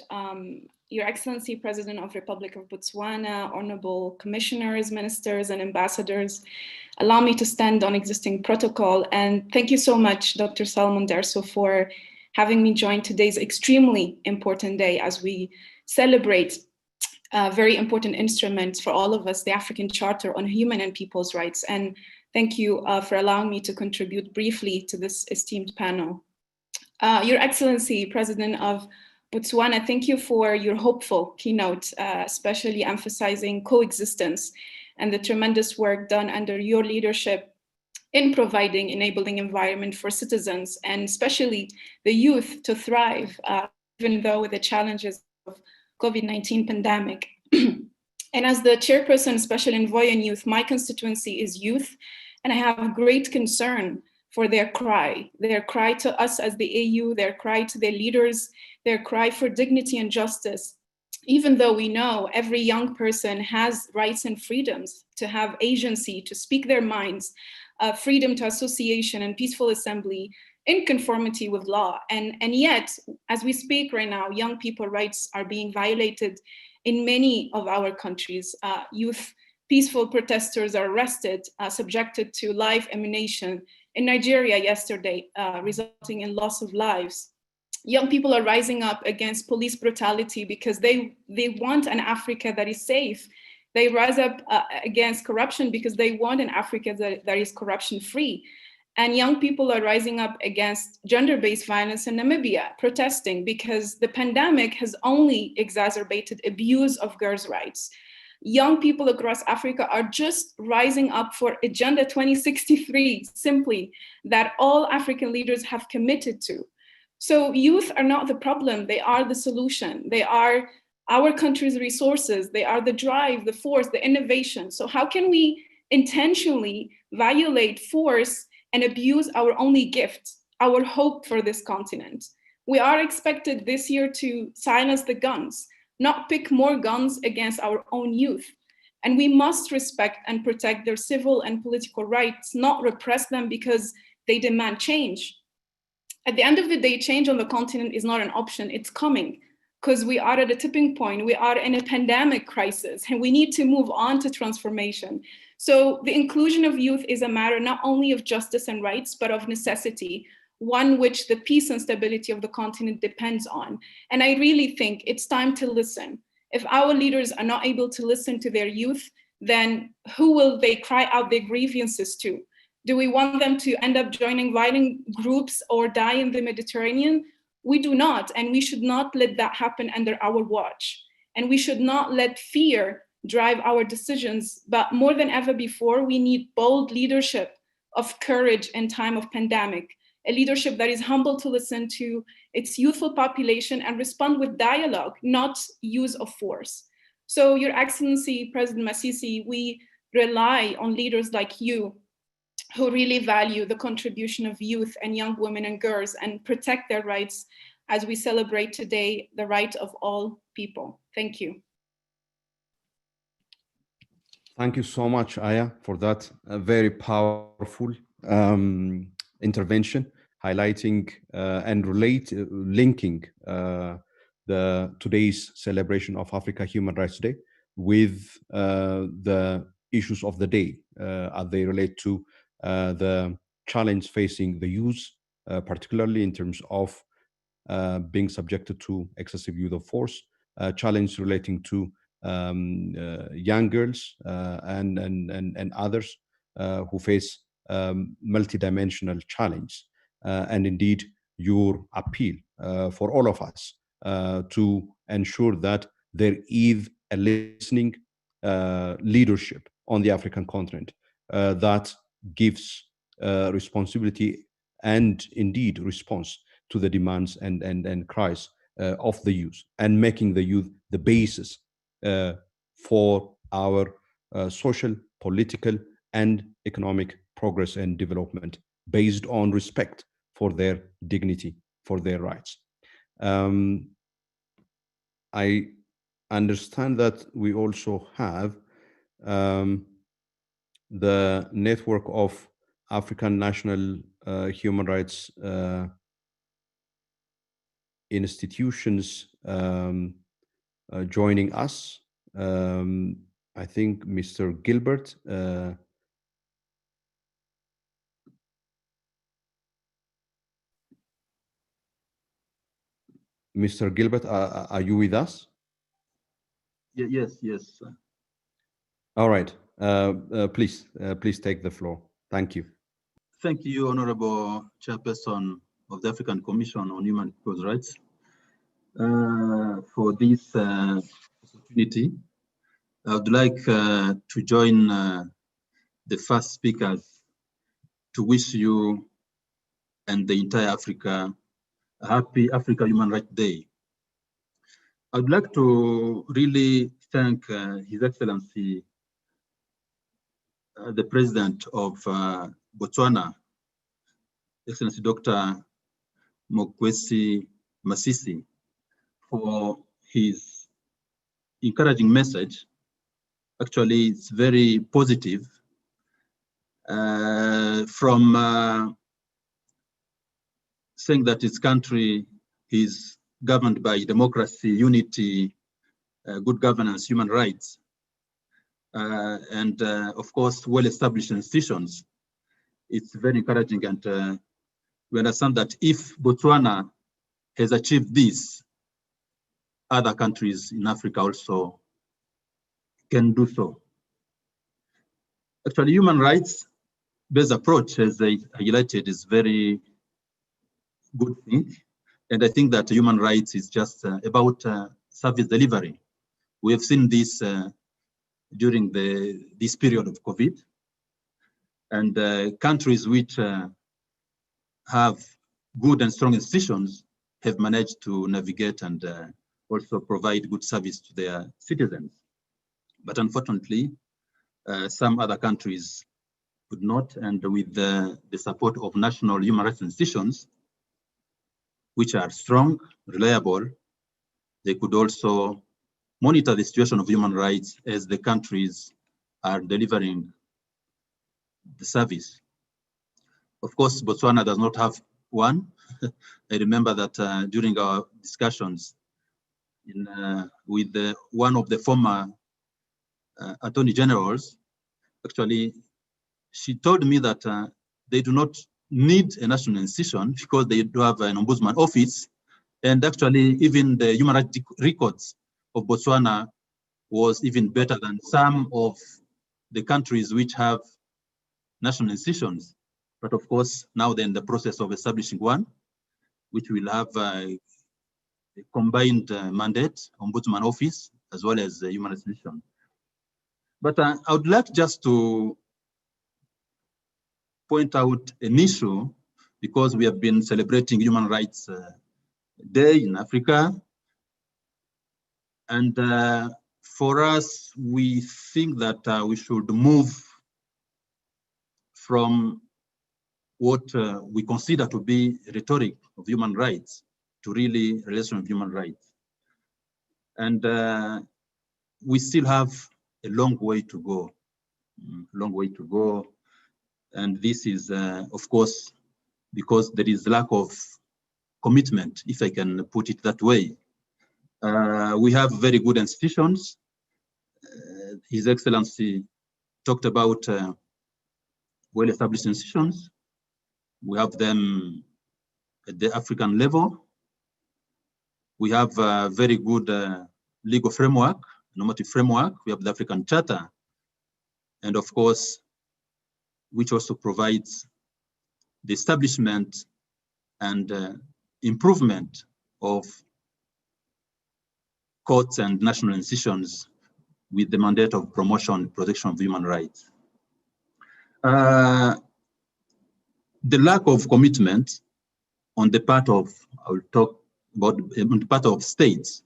Your Excellency, President of Republic of Botswana, Honourable Commissioners, Ministers, and Ambassadors, allow me to stand on existing protocol. And thank you so much, Dr. Salmon Derso, for having me join today's extremely important day as we celebrate very important instruments for all of us, the African Charter on Human and People's Rights. And thank you for allowing me to contribute briefly to this esteemed panel. Your Excellency, President of Botswana, thank you for your hopeful keynote, especially emphasizing coexistence and the tremendous work done under your leadership in providing enabling environment for citizens and especially the youth to thrive, even though with the challenges of COVID-19 pandemic. And as the Chairperson, Special Envoy on Youth, my constituency is youth, and I have great concern for their cry to us as the AU, their cry to their leaders, their cry for dignity and justice. Even though we know every young person has rights and freedoms to have agency, to speak their minds, freedom to association and peaceful assembly in conformity with law. And yet, as we speak right now, young people's rights are being violated in many of our countries. Youth peaceful protesters are arrested, subjected to live ammunition. In Nigeria yesterday, resulting in loss of lives. Young people are rising up against police brutality because they want an Africa that is safe. They rise up against corruption because they want an Africa that is corruption-free. And young people are rising up against gender-based violence in Namibia, protesting because the pandemic has only exacerbated abuse of girls' rights. Young people across Africa are just rising up for Agenda 2063, simply, that all African leaders have committed to. So youth are not the problem, they are the solution. They are our country's resources, they are the drive, the force, the innovation. So how can we intentionally violate, force, and abuse our only gift, our hope for this continent? We are expected this year to silence the guns, not pick more guns against our own youth. And we must respect and protect their civil and political rights, not repress them because they demand change. At the end of the day, change on the continent is not an option, it's coming, because we are at a tipping point, we are in a pandemic crisis, and we need to move on to transformation. So the inclusion of youth is a matter not only of justice and rights, but of necessity, one which the peace and stability of the continent depends on. And I really think it's time to listen. If our leaders are not able to listen to their youth, then who will they cry out their grievances to? Do we want them to end up joining violent groups or die in the Mediterranean? We do not, and we should not let that happen under our watch. And we should not let fear drive our decisions, but more than ever before, we need bold leadership of courage in time of pandemic, a leadership that is humble to listen to its youthful population and respond with dialogue, not use of force. So Your Excellency, President Masisi, we rely on leaders like you who really value the contribution of youth and young women and girls and protect their rights as we celebrate today the right of all people. Thank you.
Thank you so much, Aya, for that very powerful intervention, highlighting and linking today's celebration of Africa Human Rights Day with the issues of the day as they relate to the challenge facing the youth, particularly in terms of being subjected to excessive use of force, challenge relating to young girls and others who face multidimensional challenge, and indeed your appeal for all of us to ensure that there is a listening leadership on the African continent that gives responsibility and indeed response to the demands and cries of the youth, and making the youth the basis for our social, political, and economic progress and development based on respect for their dignity, for their rights. I understand that we also have the network of African national human rights institutions joining us. I think Mr. Gilbert. Mr. Gilbert, are you with us?
Yes, yes.
All right. Please take the floor. Thank you.
Thank you, Honourable Chairperson of the African Commission on Human and People's Rights, for this opportunity. I would like to join the first speakers to wish you and the entire Africa a happy Africa Human Rights Day. I would like to really thank His Excellency, the President of Botswana, Excellency Dr. Mokwesi Masisi, for his encouraging message. Actually, it's very positive from saying that his country is governed by democracy, unity, good governance, human rights, and of course, well-established institutions. It's very encouraging, and we understand that if Botswana has achieved this, other countries in Africa also can do so. Actually, human rights-based approach, as I highlighted, is very good thing. And I think that human rights is just about service delivery. We have seen this during this period of COVID. And countries which have good and strong institutions have managed to navigate and also provide good service to their citizens. But unfortunately, some other countries could not, and with the support of national human rights institutions, which are strong, reliable, they could also monitor the situation of human rights as the countries are delivering the service. Of course, Botswana does not have one. I remember that during our discussions with one of the former attorney generals, actually, she told me that they do not need a national institution because they do have an ombudsman office. And actually, even the human rights records of Botswana was even better than some of the countries which have national institutions. But of course, now they're in the process of establishing one, which will have a combined mandate, ombudsman office, as well as a human rights institution. But I would like just to point out an issue, because we have been celebrating Human Rights Day in Africa. And for us, we think that we should move from what we consider to be rhetoric of human rights to really relation of human rights. And we still have a long way to go, And this is, of course, because there is lack of commitment, if I can put it that way. We have very good institutions. His Excellency talked about well-established institutions. We have them at the African level. We have a very good legal framework, normative framework. We have the African Charter, and of course, which also provides the establishment and improvement of courts and national institutions with the mandate of promotion and protection of human rights. The lack of commitment on the part of, I will talk about on the part of states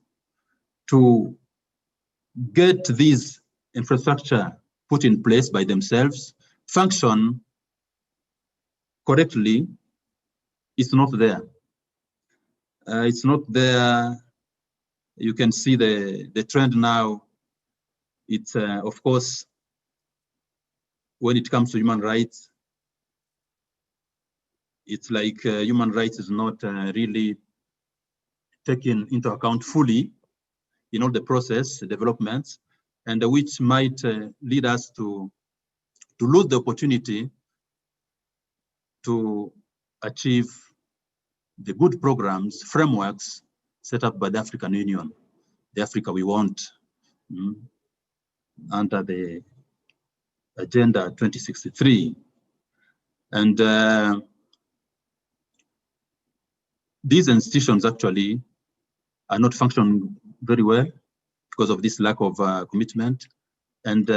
to get these infrastructure put in place by themselves, function correctly, it's not there. It's not there. You can see the trend now. It's, of course, when it comes to human rights, it's like human rights is not really taken into account fully in all the process developments, and which might lead us to lose the opportunity to achieve the good programs, frameworks set up by the African Union, the Africa we want, under the Agenda 2063. And these institutions actually are not functioning very well because of this lack of commitment. And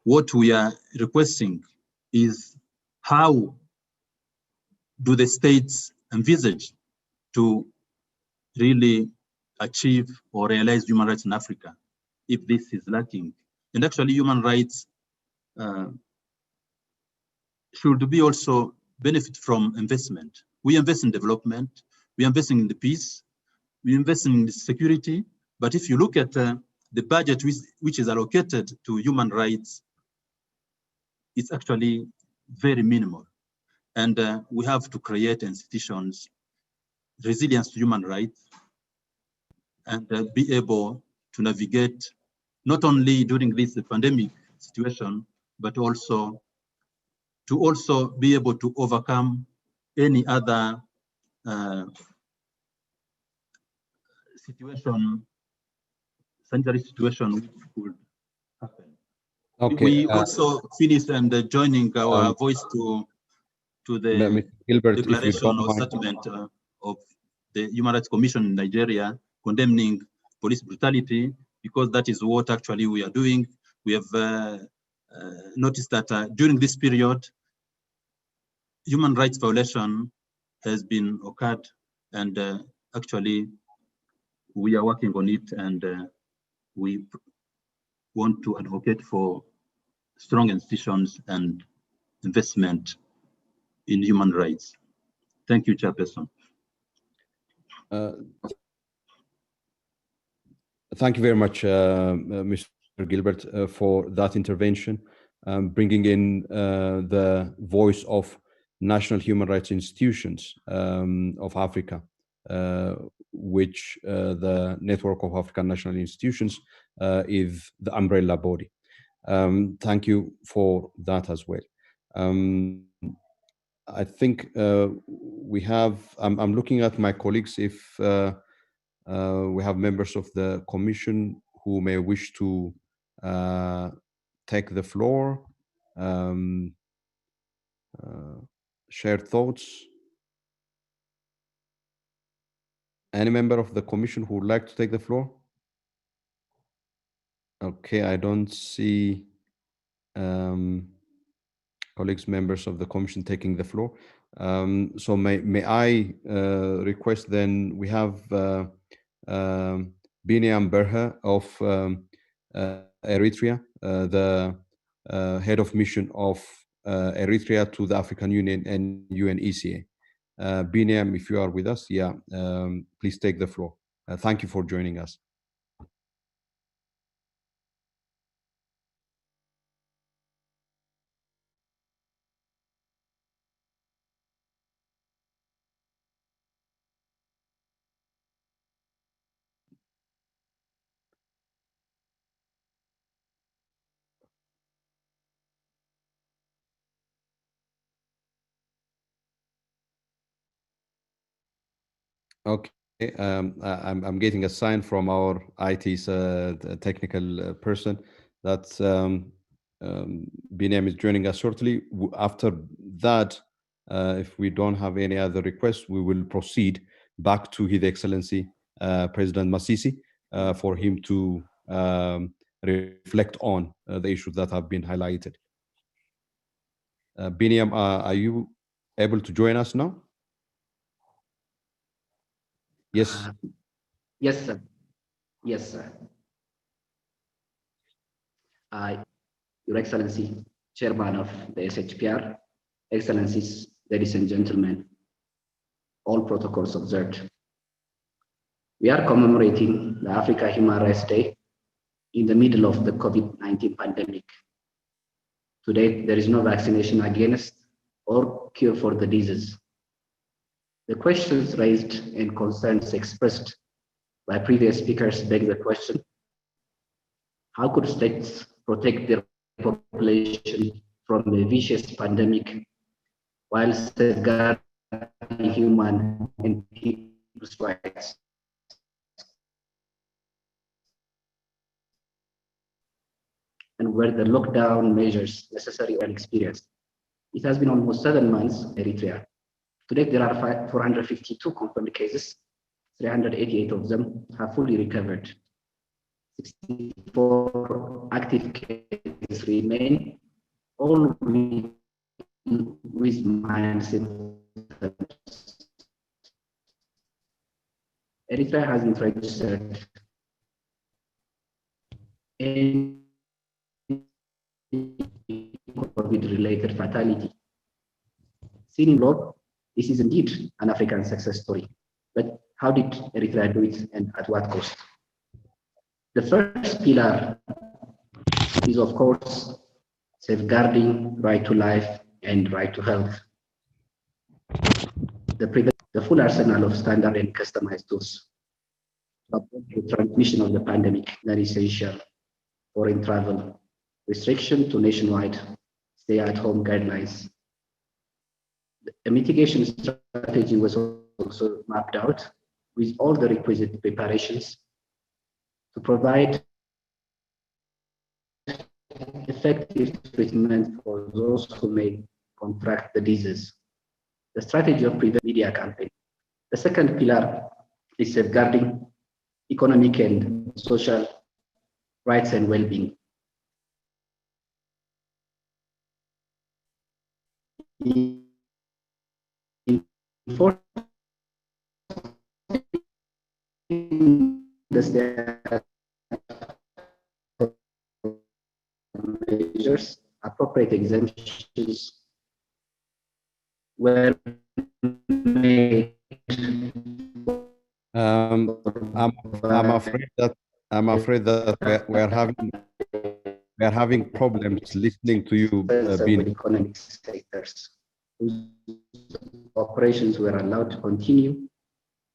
what we are requesting is, how do the states envisage to really achieve or realize human rights in Africa if this is lacking? And actually, human rights should be also benefit from investment. We invest in development, we are investing in the peace, we invest in security. But if you look at the budget which is allocated to human rights, it's actually very minimal. And we have to create institutions, resilience to human rights, and be able to navigate not only during this pandemic situation, but also to be able to overcome any other situation, sanitary situation which could happen.
Okay.
We also finished and joining our voice to the
Gilbert,
declaration or statement of the Human Rights Commission in Nigeria condemning police brutality, because that is what actually we are doing. We have noticed that during this period, human rights violation has been occurred, and actually we are working on it, and we want to advocate for strong institutions and investment in human rights. Thank you, Chairperson.
Thank you very much, Mr. Gilbert, for that intervention, bringing in the voice of national human rights institutions of Africa, which the Network of African National Institutions is the umbrella body. Thank you for that as well. I think we have, I'm looking at my colleagues if we have members of the Commission who may wish to take the floor, share thoughts. Any member of the Commission who would like to take the floor? Okay, I don't see colleagues, members of the Commission taking the floor. So may I request then, we have Binyam Berha of Eritrea, the head of mission of Eritrea to the African Union and UNECA. Binyam, if you are with us, yeah, please take the floor. Thank you for joining us. Okay, I'm getting a sign from our IT's technical person that Biniam is joining us shortly. After that, if we don't have any other requests, we will proceed back to His Excellency President Masisi for him to reflect on the issues that have been highlighted. Biniam, are you able to join us now? Yes.
Yes, sir. Yes, sir. Your Excellency, Chairman of the SHPR, Excellencies, ladies and gentlemen, all protocols observed. We are commemorating the Africa Human Rights Day in the middle of the COVID-19 pandemic. Today, there is no vaccination against or cure for the disease. The questions raised and concerns expressed by previous speakers beg the question, how could states protect their population from a vicious pandemic while safeguarding human and people's rights? And were the lockdown measures necessary or experienced? It has been almost 7 months in Eritrea. Today, there are 452 confirmed cases. 388 of them have fully recovered. 64 active cases remain, all with mild symptoms. Eritrea hasn't registered any COVID-related fatality. Seen in blog, this is indeed an African success story. But how did Eritrea do it and at what cost? The first pillar is, of course, safeguarding right to life and right to health. The full arsenal of standard and customized tools to avoid the transmission of the pandemic that is essential. Foreign travel, restriction to nationwide stay-at-home guidelines. A mitigation strategy was also mapped out with all the requisite preparations to provide effective treatment for those who may contract the disease. The strategy of preventive media campaign. The second pillar is safeguarding economic and social rights and well-being. The measures, appropriate exemptions were made.
I'm afraid that we are having problems listening to you, Bin.
Economic sectors whose operations were allowed to continue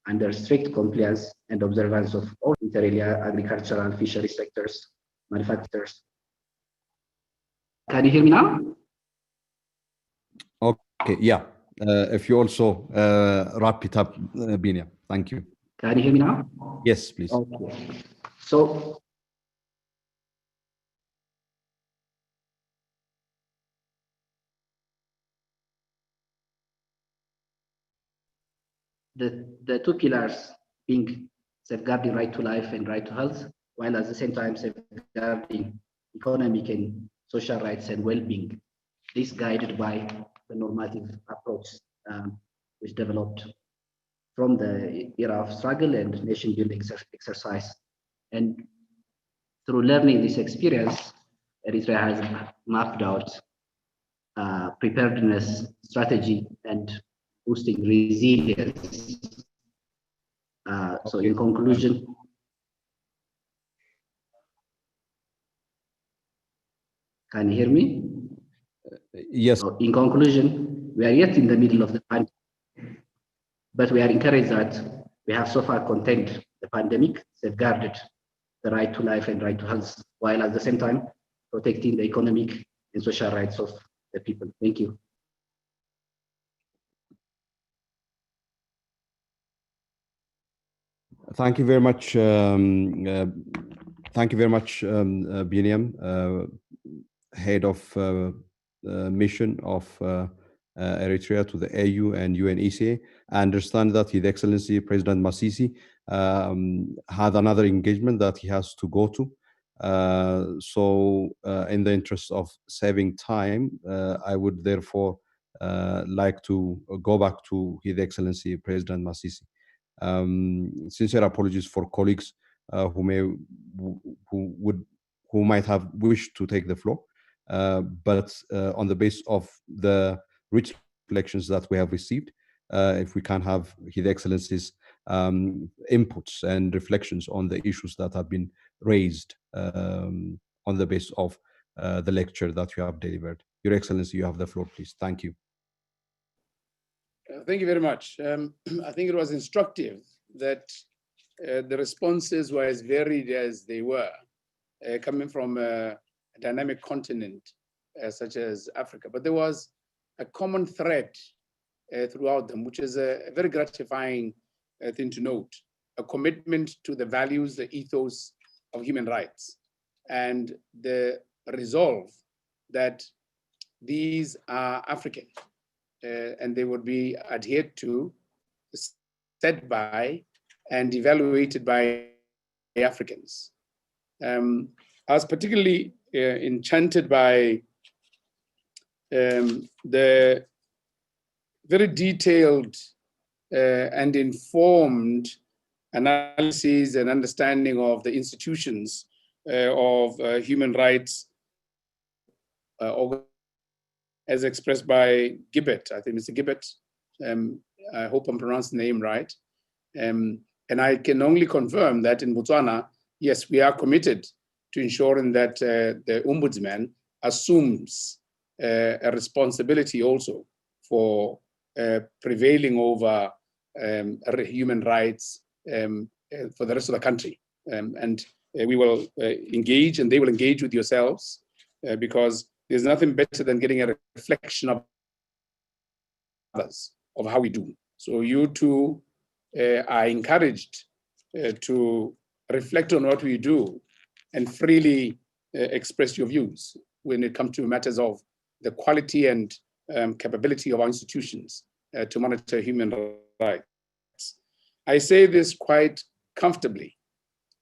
under strict compliance and observance of all inter alia agricultural fishery sectors, manufacturers. Can you hear me now?
Okay, yeah. If you also wrap it up, Binia. Thank you.
Can you hear me now?
Yes, please.
Okay. So the two pillars being safeguarding right to life and right to health, while at the same time safeguarding economic and social rights and well-being. This guided by the normative approach which developed from the era of struggle and nation-building exercise. And through learning this experience, Eritrea has mapped out preparedness strategy and boosting resilience. So in conclusion, can you hear me?
Yes.
So in conclusion, we are yet in the middle of the pandemic, but we are encouraged that we have so far contained the pandemic, safeguarded the right to life and right to health, while at the same time protecting the economic and social rights of the people. Thank you.
Thank you very much. Thank you very much, Biniam, head of mission of Eritrea to the AU and UNECA. I understand that His Excellency President Masisi had another engagement that he has to go to. So in the interest of saving time, I would therefore like to go back to His Excellency President Masisi. Sincere apologies for colleagues who might have wished to take the floor, but on the basis of the rich reflections that we have received, if we can have His Excellency's inputs and reflections on the issues that have been raised on the basis of the lecture that you have delivered. Your Excellency, you have the floor, please. Thank you.
Thank you very much. I think it was instructive that the responses were as varied as they were, coming from a dynamic continent such as Africa. But there was a common thread throughout them, which is a very gratifying thing to note, a commitment to the values, the ethos of human rights, and the resolve that these are African. And they would be adhered to, set by, and evaluated by Africans. I was particularly enchanted by the very detailed and informed analysis and understanding of the institutions of human rights as expressed by Gibbet, I think Mr. Gibbet. I hope I'm pronouncing the name right. And I can only confirm that in Botswana, yes, we are committed to ensuring that the Ombudsman assumes a responsibility also for prevailing over human rights for the rest of the country. And we will engage, and they will engage with yourselves, because there's nothing better than getting a reflection of others, of how we do. So you too are encouraged to reflect on what we do and freely express your views when it comes to matters of the quality and capability of our institutions to monitor human rights. I say this quite comfortably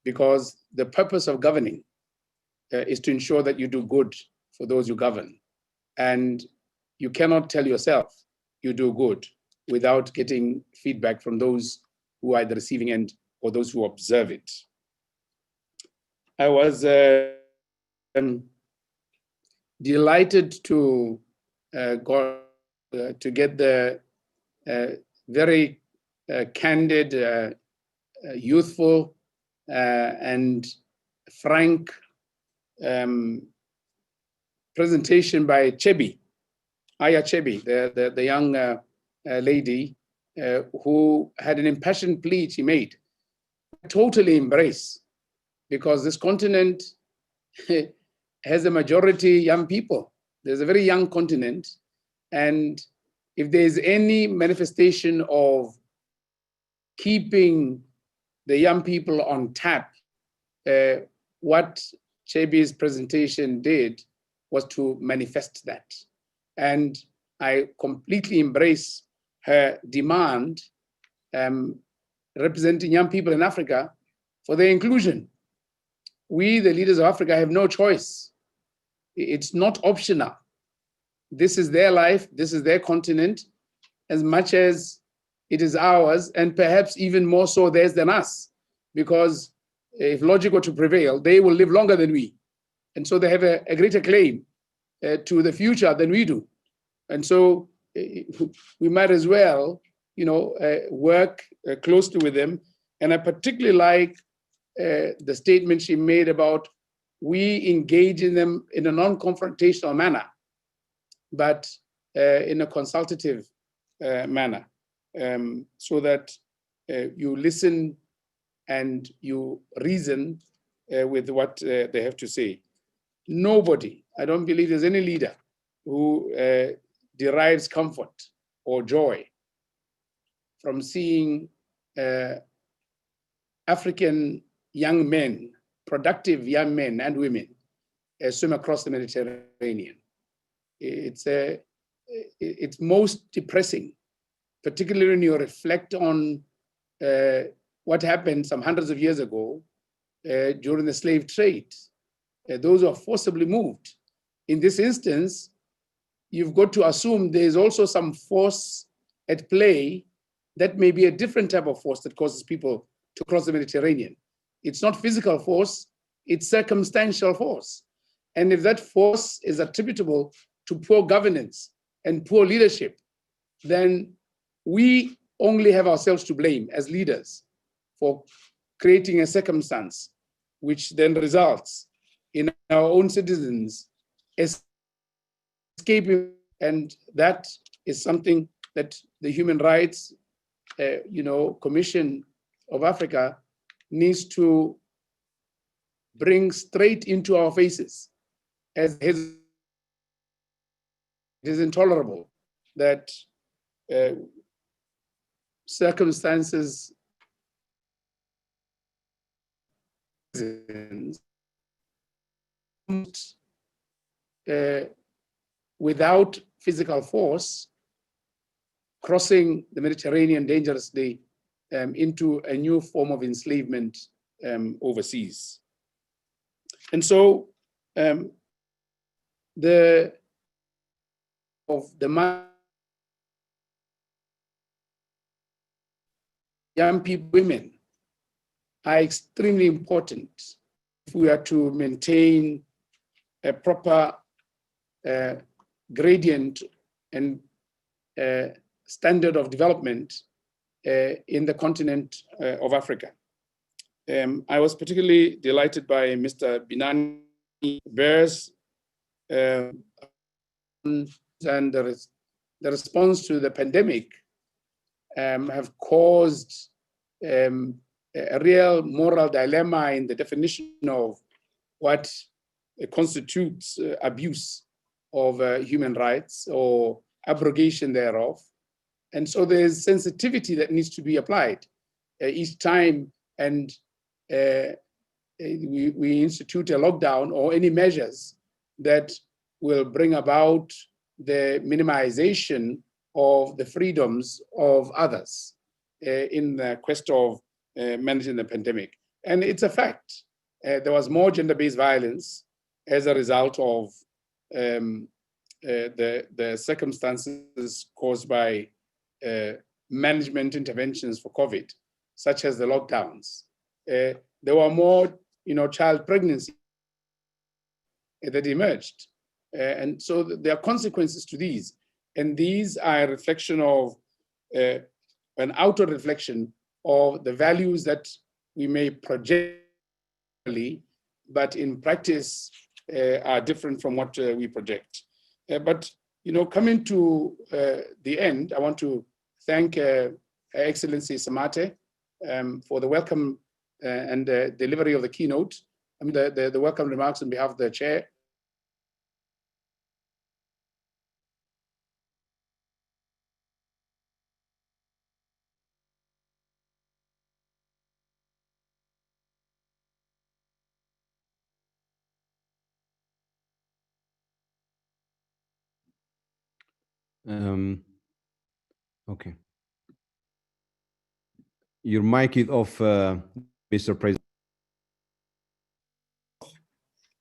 because the purpose of governing is to ensure that you do good for those you govern. And you cannot tell yourself you do good without getting feedback from those who are at the receiving end or those who observe it. I was delighted to get the very candid, youthful, and frank presentation by Chebi, Aya Chebi, the young lady who had an impassioned plea she made. I totally embrace, because this continent has a majority young people. There's a very young continent, and if there's any manifestation of keeping the young people on tap, what Chebi's presentation did was to manifest that. And I completely embrace her demand representing young people in Africa for their inclusion. We, the leaders of Africa, have no choice. It's not optional. This is their life, this is their continent, as much as it is ours, and perhaps even more so theirs than us, because if logic were to prevail, they will live longer than we. And so they have a greater claim to the future than we do. And so we might as well, work closely with them. And I particularly like the statement she made about we engage in them in a non-confrontational manner, but in a consultative manner, so that you listen and you reason with what they have to say. Nobody, I don't believe there's any leader who derives comfort or joy from seeing African young men, productive young men and women, swim across the Mediterranean. It's most depressing, particularly when you reflect on what happened some hundreds of years ago during the slave trade. Those who are forcibly moved. In this instance, you've got to assume there's also some force at play that may be a different type of force that causes people to cross the Mediterranean. It's not physical force, it's circumstantial force. And if that force is attributable to poor governance and poor leadership, then we only have ourselves to blame as leaders for creating a circumstance which then results in our own citizens escaping. And that is something that the Human Rights Commission of Africa needs to bring straight into our faces. As it is intolerable that circumstances without physical force crossing the Mediterranean dangerously into a new form of enslavement overseas. And so the young people, women, are extremely important if we are to maintain a proper gradient and standard of development in the continent of Africa. I was particularly delighted by Mr. Binani Bear's and the response to the pandemic have caused a real moral dilemma in the definition of what constitutes abuse of human rights or abrogation thereof. And so there's sensitivity that needs to be applied each time and we institute a lockdown or any measures that will bring about the minimization of the freedoms of others in the quest of managing the pandemic. And it's a fact. There was more gender-based violence as a result of the circumstances caused by management interventions for COVID, such as the lockdowns. There were more, child pregnancy that emerged. And so there are consequences to these. And these are a reflection of, an outer reflection of the values that we may project, but in practice are different from what we project. But coming to the end, I want to thank Her Excellency Samate for the welcome and the delivery of the keynote. The welcome remarks on behalf of the chair.
Okay. Your mic is off, Mr. President.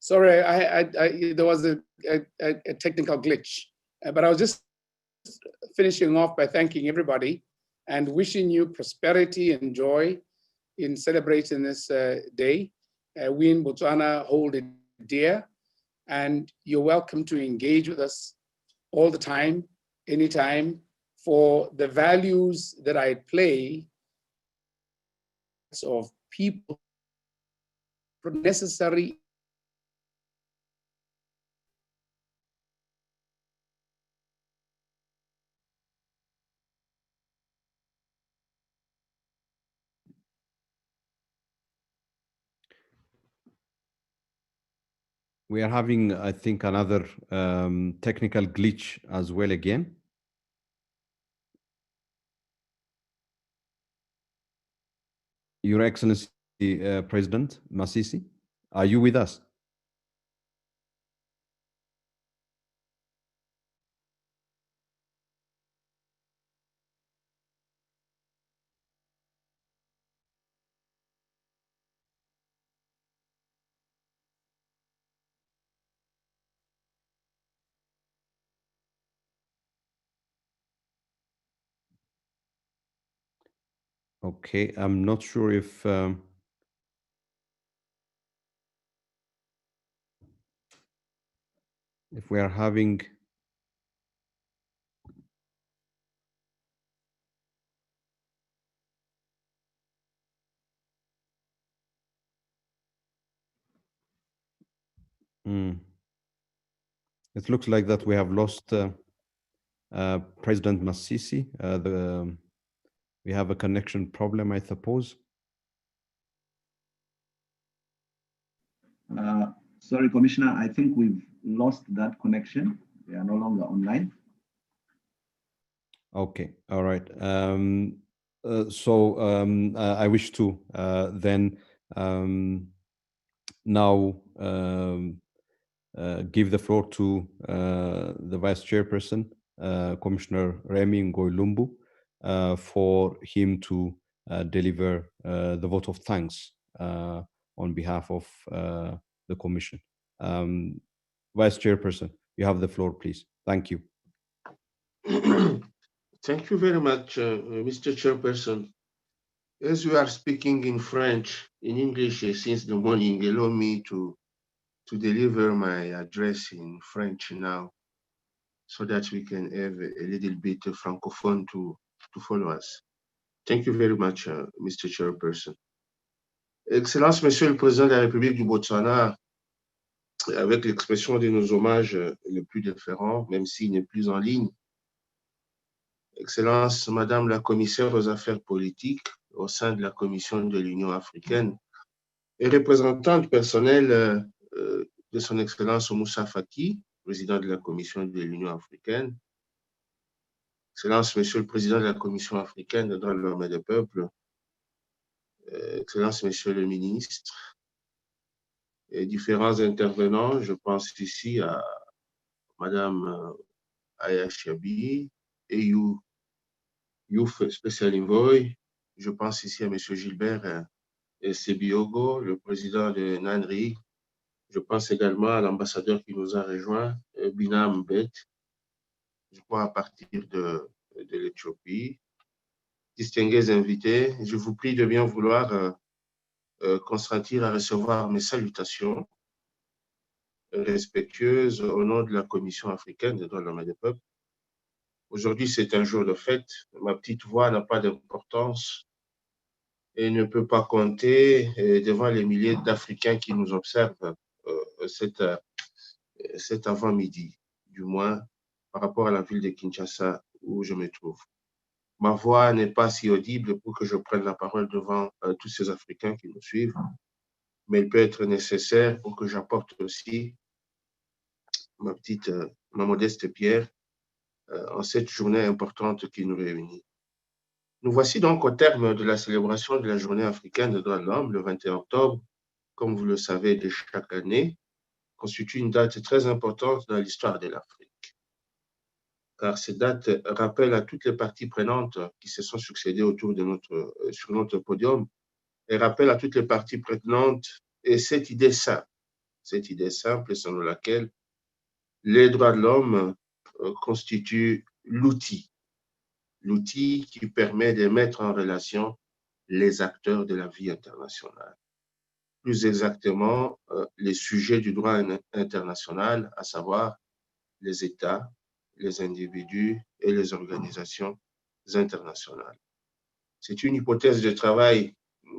Sorry, there was a technical glitch, but I was just finishing off by thanking everybody and wishing you prosperity and joy in celebrating this day. We in Botswana hold it dear, and you're welcome to engage with us all the time, anytime, for the values that I play of people necessary.
We are having, I think, another technical glitch as well again. Your Excellency, President Masisi. Are you with us? Okay, I'm not sure if we are having it looks like that we have lost President Masisi. We have a connection problem, I suppose.
Sorry, Commissioner, I think we've lost that connection. They are no longer online.
Okay, all right. I wish to then now give the floor to the Vice Chairperson, Commissioner Remy Ngoylumbu, for him to deliver the vote of thanks on behalf of the Commission. Vice Chairperson, you have the floor, please. Thank you.
Thank you very much, Mr. Chairperson. As we are speaking in French, in English since the morning, allow me to deliver my address in French now, so that we can have a little bit of francophone to follow us. Thank you very much, Mr. Chairperson. Excellence, Monsieur le Président de la République du Botswana, avec l'expression de nos hommages les plus différents, même s'il n'est plus en ligne. Excellence, Madame la Commissaire aux Affaires politiques au sein de la Commission de l'Union africaine et représentante personnelle de son Excellence Moussa Faki, président de la Commission de l'Union africaine. Excellence, Monsieur le Président de la Commission africaine des droits de l'homme et des peuples. Excellence, Monsieur le Ministre. Et différents intervenants, je pense ici à Madame Aya Chiabi et Youth Special Envoy. Je pense ici à Monsieur Gilbert Sebiogo, le président de NANRI. Je pense également à l'ambassadeur qui nous a rejoint, Binam Bet, je crois à partir de l'Éthiopie. Distingués invités, je vous prie de bien vouloir consentir à recevoir mes salutations respectueuses au nom de la Commission africaine des droits de l'homme et des peuples. Aujourd'hui, c'est un jour de fête. Ma petite voix n'a pas d'importance et ne peut pas compter devant les milliers d'Africains qui nous observent cet avant-midi, du moins par rapport à la ville de Kinshasa où je me trouve. Ma voix n'est pas si audible pour que je prenne la parole devant tous ces Africains qui nous suivent, mais elle peut être nécessaire pour que j'apporte aussi ma modeste pierre en cette journée importante qui nous réunit. Nous voici donc au terme de la célébration de la Journée africaine des droits de l'homme, le 21 octobre, comme vous le savez de chaque année, constitue une date très importante dans l'histoire de l'Afrique. Car cette date rappelle à toutes les parties prenantes qui se sont succédées sur notre podium, et rappelle à toutes les parties prenantes et cette idée simple selon laquelle les droits de l'homme constituent l'outil qui permet de mettre en relation les acteurs de la vie internationale. Plus exactement, les sujets du droit international, à savoir les États, les individus et les organisations internationales. C'est une hypothèse de travail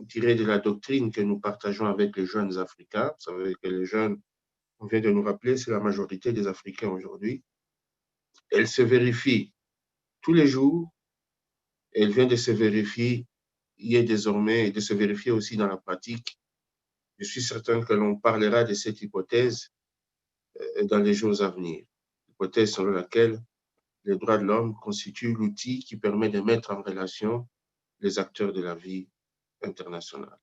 tirée de la doctrine que nous partageons avec les jeunes Africains. Vous savez que les jeunes, on vient de nous rappeler, c'est la majorité des Africains aujourd'hui. Elle se vérifie tous les jours. Elle vient de se vérifier désormais et de se vérifier aussi dans la pratique. Je suis certain que l'on parlera de cette hypothèse dans les jours à venir. Hypothèse selon laquelle les droits de l'homme constituent l'outil qui permet de mettre en relation les acteurs de la vie internationale.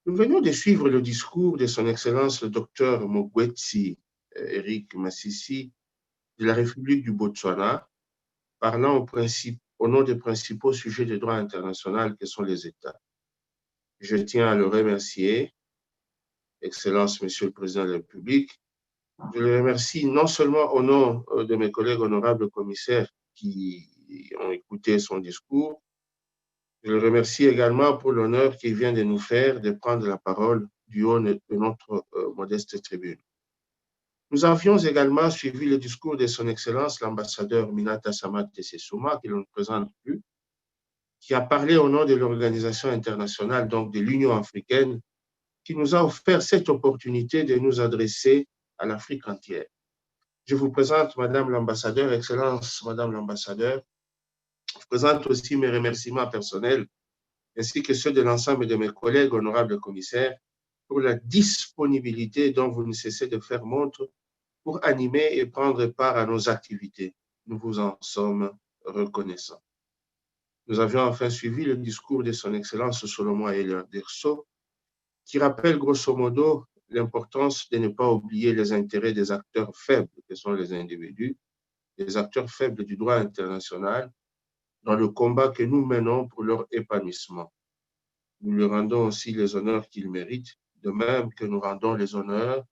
Nous venons de suivre le discours de son Excellence le Dr Mogwetsi Eric Masisi de la République du Botswana, parlant au nom des principaux sujets de droit international que sont les États. Je tiens à le remercier, Excellence, Monsieur le Président de la République. Je le remercie non seulement au nom de mes collègues honorables commissaires qui ont écouté son discours, je le remercie également pour l'honneur qu'il vient de nous faire de prendre la parole du haut de notre modeste tribune. Nous avions également suivi le discours de son Excellence l'ambassadeur Minata Samate Sessouma, qui ne nous présente plus, qui a parlé au nom de l'organisation internationale, donc de l'Union africaine, qui nous a offert cette opportunité de nous adresser à l'Afrique entière. Je vous présente Madame l'ambassadeur, Excellence Madame l'ambassadeur. Je présente aussi mes remerciements personnels ainsi que ceux de l'ensemble de mes collègues honorables commissaires pour la disponibilité dont vous ne cessez de faire montre pour animer et prendre part à nos activités. Nous vous en sommes reconnaissants. Nous avions enfin suivi le discours de son Excellence Solomon Derso, qui rappelle grosso modo l'importance de ne pas oublier les intérêts des acteurs faibles, que sont les individus, les acteurs faibles du droit international, dans le combat que nous menons pour leur épanouissement. Nous lui rendons aussi les honneurs qu'il mérite, de même que nous rendons les honneurs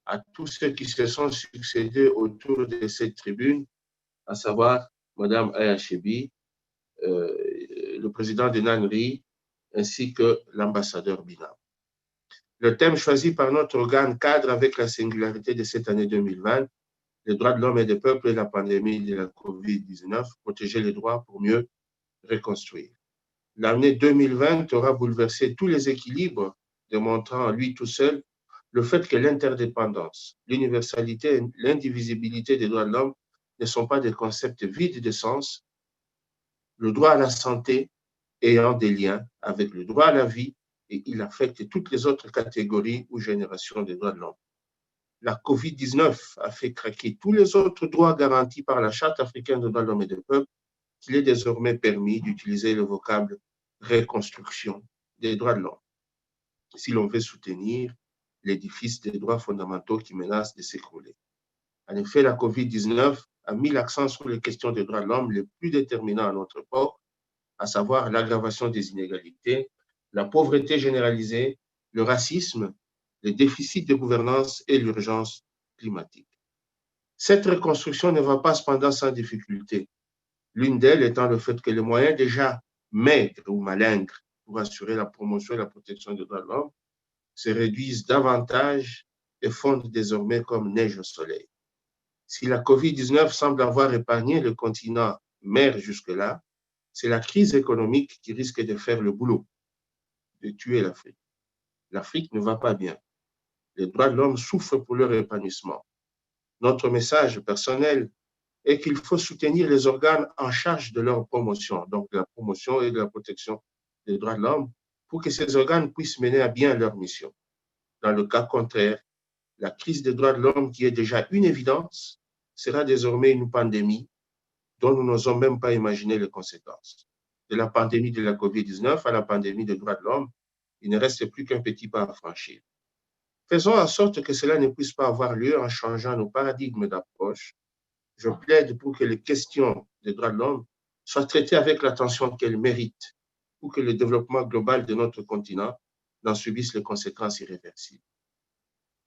à tous ceux qui se sont succédés autour de cette tribune, à savoir Madame Ayachebi, le président de NANRI, ainsi que l'ambassadeur Binam. Le thème choisi par notre organe cadre avec la singularité de cette année 2020, les droits de l'homme et des peuples et la pandémie de la COVID-19, protéger les droits pour mieux reconstruire. L'année 2020 aura bouleversé tous les équilibres, démontrant à lui tout seul le fait que l'interdépendance, l'universalité et l'indivisibilité des droits de l'homme ne sont pas des concepts vides de sens, le droit à la santé ayant des liens avec le droit à la vie et il affecte toutes les autres catégories ou générations des droits de l'homme. La COVID-19 a fait craquer tous les autres droits garantis par la Charte africaine des droits de l'homme et des peuples, qu'il est désormais permis d'utiliser le vocable reconstruction des droits de l'homme si l'on veut soutenir l'édifice des droits fondamentaux qui menace de s'écrouler. En effet, la COVID-19 a mis l'accent sur les questions des droits de l'homme les plus déterminants à notre époque, à savoir l'aggravation des inégalités, la pauvreté généralisée, le racisme, les déficits de gouvernance et l'urgence climatique. Cette reconstruction ne va pas cependant sans difficulté. L'une d'elles étant le fait que les moyens déjà maigres ou malingres pour assurer la promotion et la protection des droits de l'homme se réduisent davantage et fondent désormais comme neige au soleil. Si la COVID-19 semble avoir épargné le continent mère jusque-là, c'est la crise économique qui risque de faire le boulot, de tuer l'Afrique. L'Afrique ne va pas bien. Les droits de l'homme souffrent pour leur épanouissement. Notre message personnel est qu'il faut soutenir les organes en charge de leur promotion, donc de la promotion et de la protection des droits de l'homme, pour que ces organes puissent mener à bien leur mission. Dans le cas contraire, la crise des droits de l'homme, qui est déjà une évidence, sera désormais une pandémie dont nous n'osons même pas imaginer les conséquences. De la pandémie de la COVID-19 à la pandémie des droits de l'homme, il ne reste plus qu'un petit pas à franchir. Faisons en sorte que cela ne puisse pas avoir lieu en changeant nos paradigmes d'approche. Je plaide pour que les questions des droits de l'homme soient traitées avec l'attention qu'elles méritent pour que le développement global de notre continent n'en subisse les conséquences irréversibles.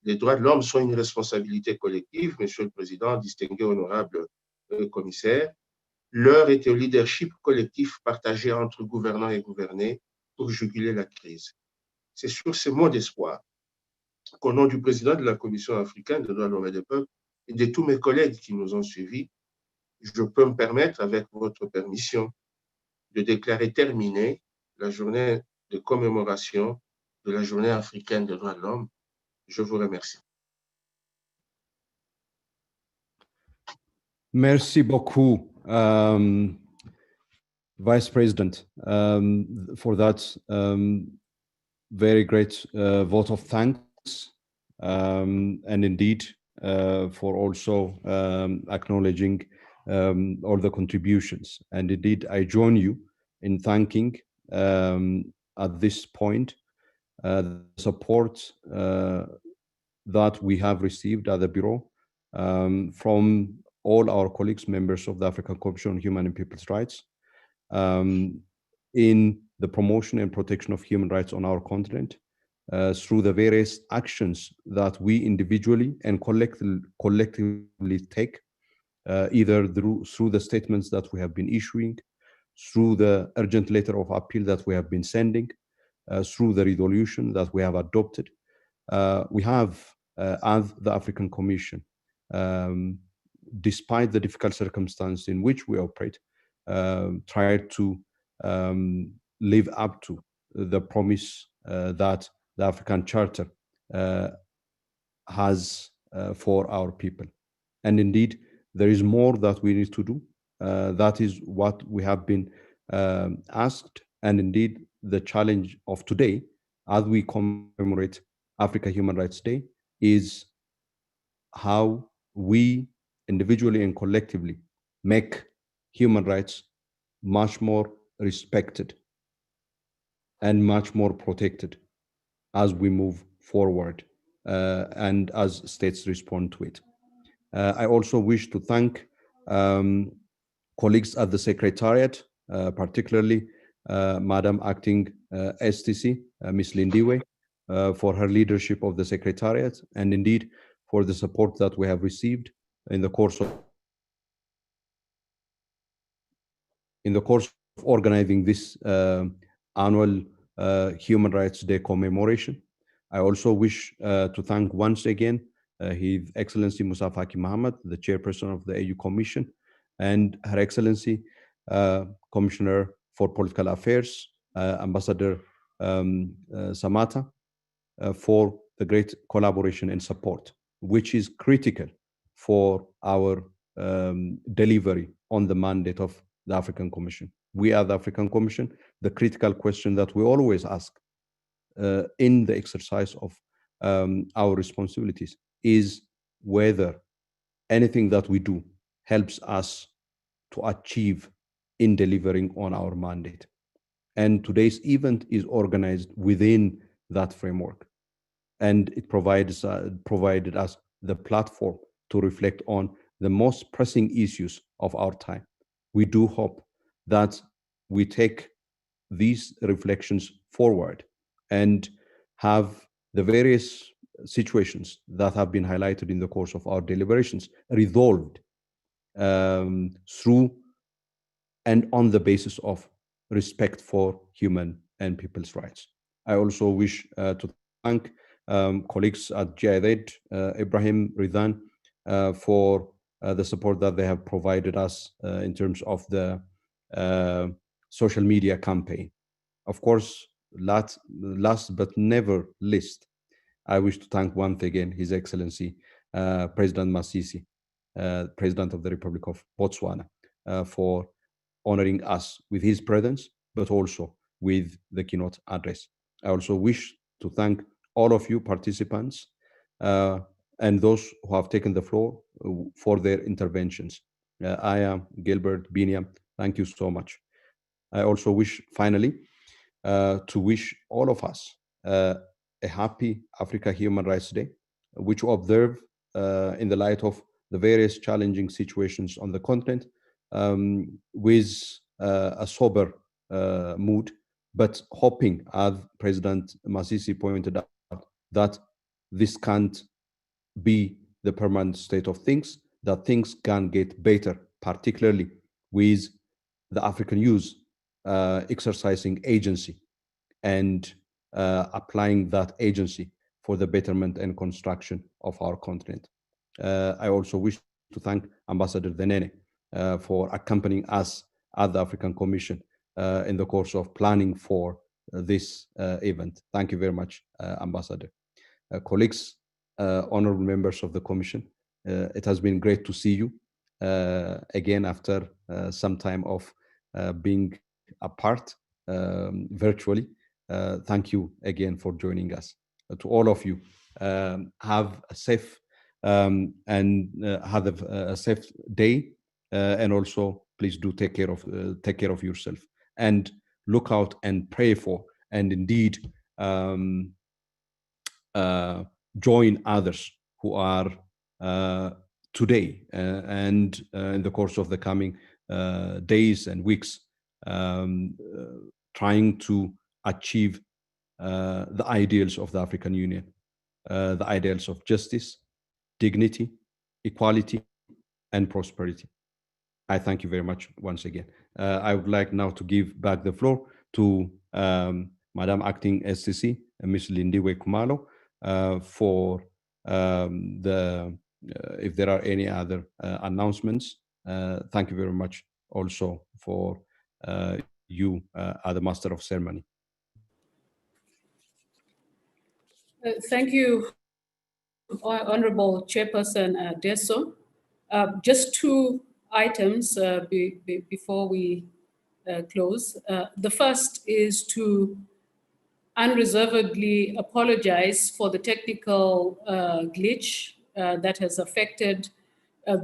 Les droits de l'homme sont une responsabilité collective, Monsieur le Président, distingué honorable commissaire. L'heure est au leadership collectif partagé entre gouvernants et gouvernés pour juguler la crise. C'est sur ces mots d'espoir qu'au nom du président de la Commission africaine des droits de l'homme et des peuples et de tous mes collègues qui nous ont suivis, je peux me permettre, avec votre permission, de déclarer terminée la journée de commémoration de la Journée africaine des droits de l'homme. Je vous remercie.
Merci beaucoup, Vice President, for that very great vote of thanks, and indeed for also acknowledging all the contributions. And indeed, I join you in thanking at this point the support that we have received at the Bureau from all our colleagues, members of the African Commission on Human and People's Rights, in the promotion and protection of human rights on our continent, through the various actions that we individually and collectively take, either through the statements that we have been issuing, through the urgent letter of appeal that we have been sending, through the resolution that we have adopted. We have, as the African Commission, despite the difficult circumstances in which we operate, tried to live up to the promise that the African Charter has for our people. And indeed, there is more that we need to do. That is what we have been asked. And indeed, the challenge of today, as we commemorate Africa Human Rights Day, is how we individually and collectively make human rights much more respected and much more protected as we move forward and as states respond to it. I also wish to thank colleagues at the Secretariat, particularly Madam Acting STC, Ms. Lindiwe, for her leadership of the Secretariat, and indeed for the support that we have received in the course of organizing this annual Human Rights Day commemoration. I also wish to thank once again His Excellency Musa Faki Mohammed, the Chairperson of the AU Commission, and Her Excellency Commissioner for Political Affairs, Ambassador Samata, for the great collaboration and support, which is critical for our delivery on the mandate of the African Commission. We are the African Commission. The critical question that we always ask in the exercise of our responsibilities is whether anything that we do helps us to achieve in delivering on our mandate. And today's event is organized within that framework. And it provided us the platform to reflect on the most pressing issues of our time. We do hope that we take these reflections forward and have the various situations that have been highlighted in the course of our deliberations resolved through and on the basis of respect for human and people's rights. I also wish to thank colleagues at GIZ, Ibrahim Ridhan, for the support that they have provided us in terms of the social media campaign. Of course, last but never least, I wish to thank once again His Excellency President Masisi, President of the Republic of Botswana, for honoring us with his presence, but also with the keynote address. I also wish to thank all of you participants and those who have taken the floor for their interventions. Aya, Gilbert, Biniam, thank you so much. I also wish, finally, to wish all of us a happy Africa Human Rights Day, which we observe in the light of the various challenging situations on the continent, with a sober mood, but hoping, as President Masisi pointed out, that this can't be the permanent state of things, that things can get better, particularly with the African youth exercising agency and applying that agency for the betterment and construction of our continent. I also wish to thank Ambassador Denene for accompanying us at the African Commission in the course of planning for this event. Thank you very much, Ambassador. Colleagues, honorable members of the Commission, it has been great to see you again after some time of being apart virtually. Thank you again for joining us. To all of you, have a safe and have a safe day, and also please do take care of yourself and look out and pray for and indeed join others who are today and in the course of the coming days and weeks trying to achieve the ideals of the African Union, the ideals of justice, dignity, equality, and prosperity. I thank you very much once again. I would like now to give back the floor to Madam Acting SCC, Ms. Lindiwe Kumalo, for if there are any other announcements. Thank you very much also for you are the Master of Ceremony.
Thank you, Honourable Chairperson Deso. Just two items before we close. The first is to unreservedly apologize for the technical glitch that has affected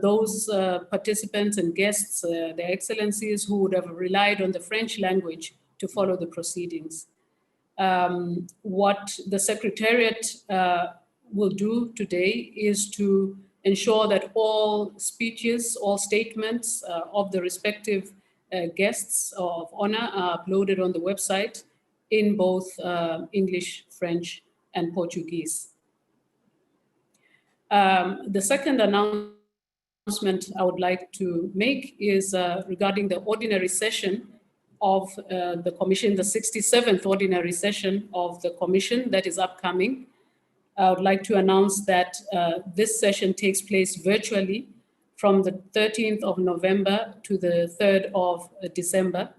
those participants and guests, their excellencies, who would have relied on the French language to follow the proceedings. What the Secretariat will do today is to ensure that all speeches, all statements of the respective guests of honor are uploaded on the website in both English, French, and Portuguese. The second announcement I would like to make is regarding the ordinary session of the Commission, the 67th ordinary session of the Commission that is upcoming. I would like to announce that this session takes place virtually from the 13th of November to the 3rd of December.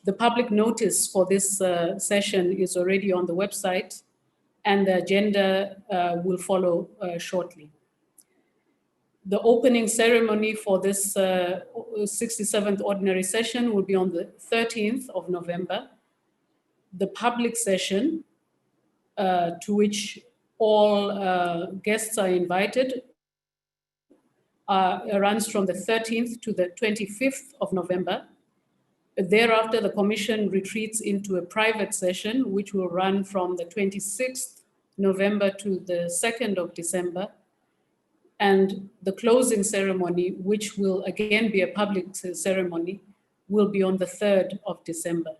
The public notice for this session is already on the website, and the agenda will follow shortly. The opening ceremony for this 67th ordinary session will be on the 13th of November. The public session, to which all guests are invited, runs from the 13th to the 25th of November. Thereafter, the Commission retreats into a private session, which will run from the 26th November to the 2nd of December. And the closing ceremony, which will again be a public ceremony, will be on the 3rd of December.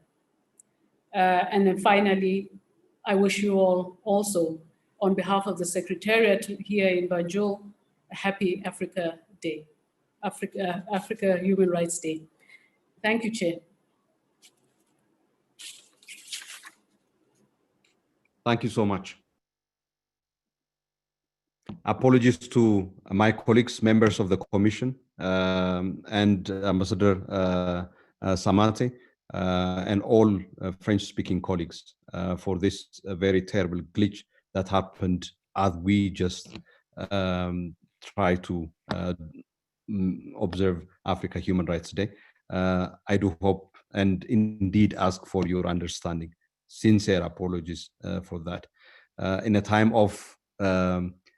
And then finally, I wish you all also, on behalf of the Secretariat here in Banjul, a happy Africa Day, Africa Human Rights Day. Thank you, Chair.
Thank you so much. Apologies to my colleagues, members of the Commission, and Ambassador Samate, and all French-speaking colleagues for this very terrible glitch that happened as we just try to observe Africa Human Rights Day. I do hope and indeed ask for your understanding. Sincere apologies for that. In a time of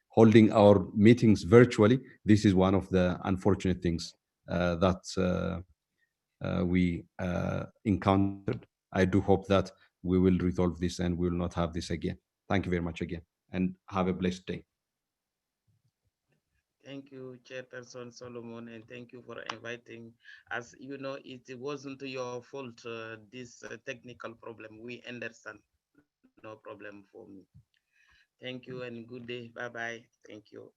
holding our meetings virtually, this is one of the unfortunate things that we encountered. I do hope that we will resolve this and we will not have this again. Thank you very much again, and have a blessed day.
Thank you, Chairperson Solomon, and thank you for inviting us. You know, it wasn't your fault, this technical problem. We understand. No problem for me. Thank you and good day. Bye-bye. Thank you.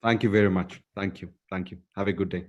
Thank you very much. Thank you. Thank you. Have a good day.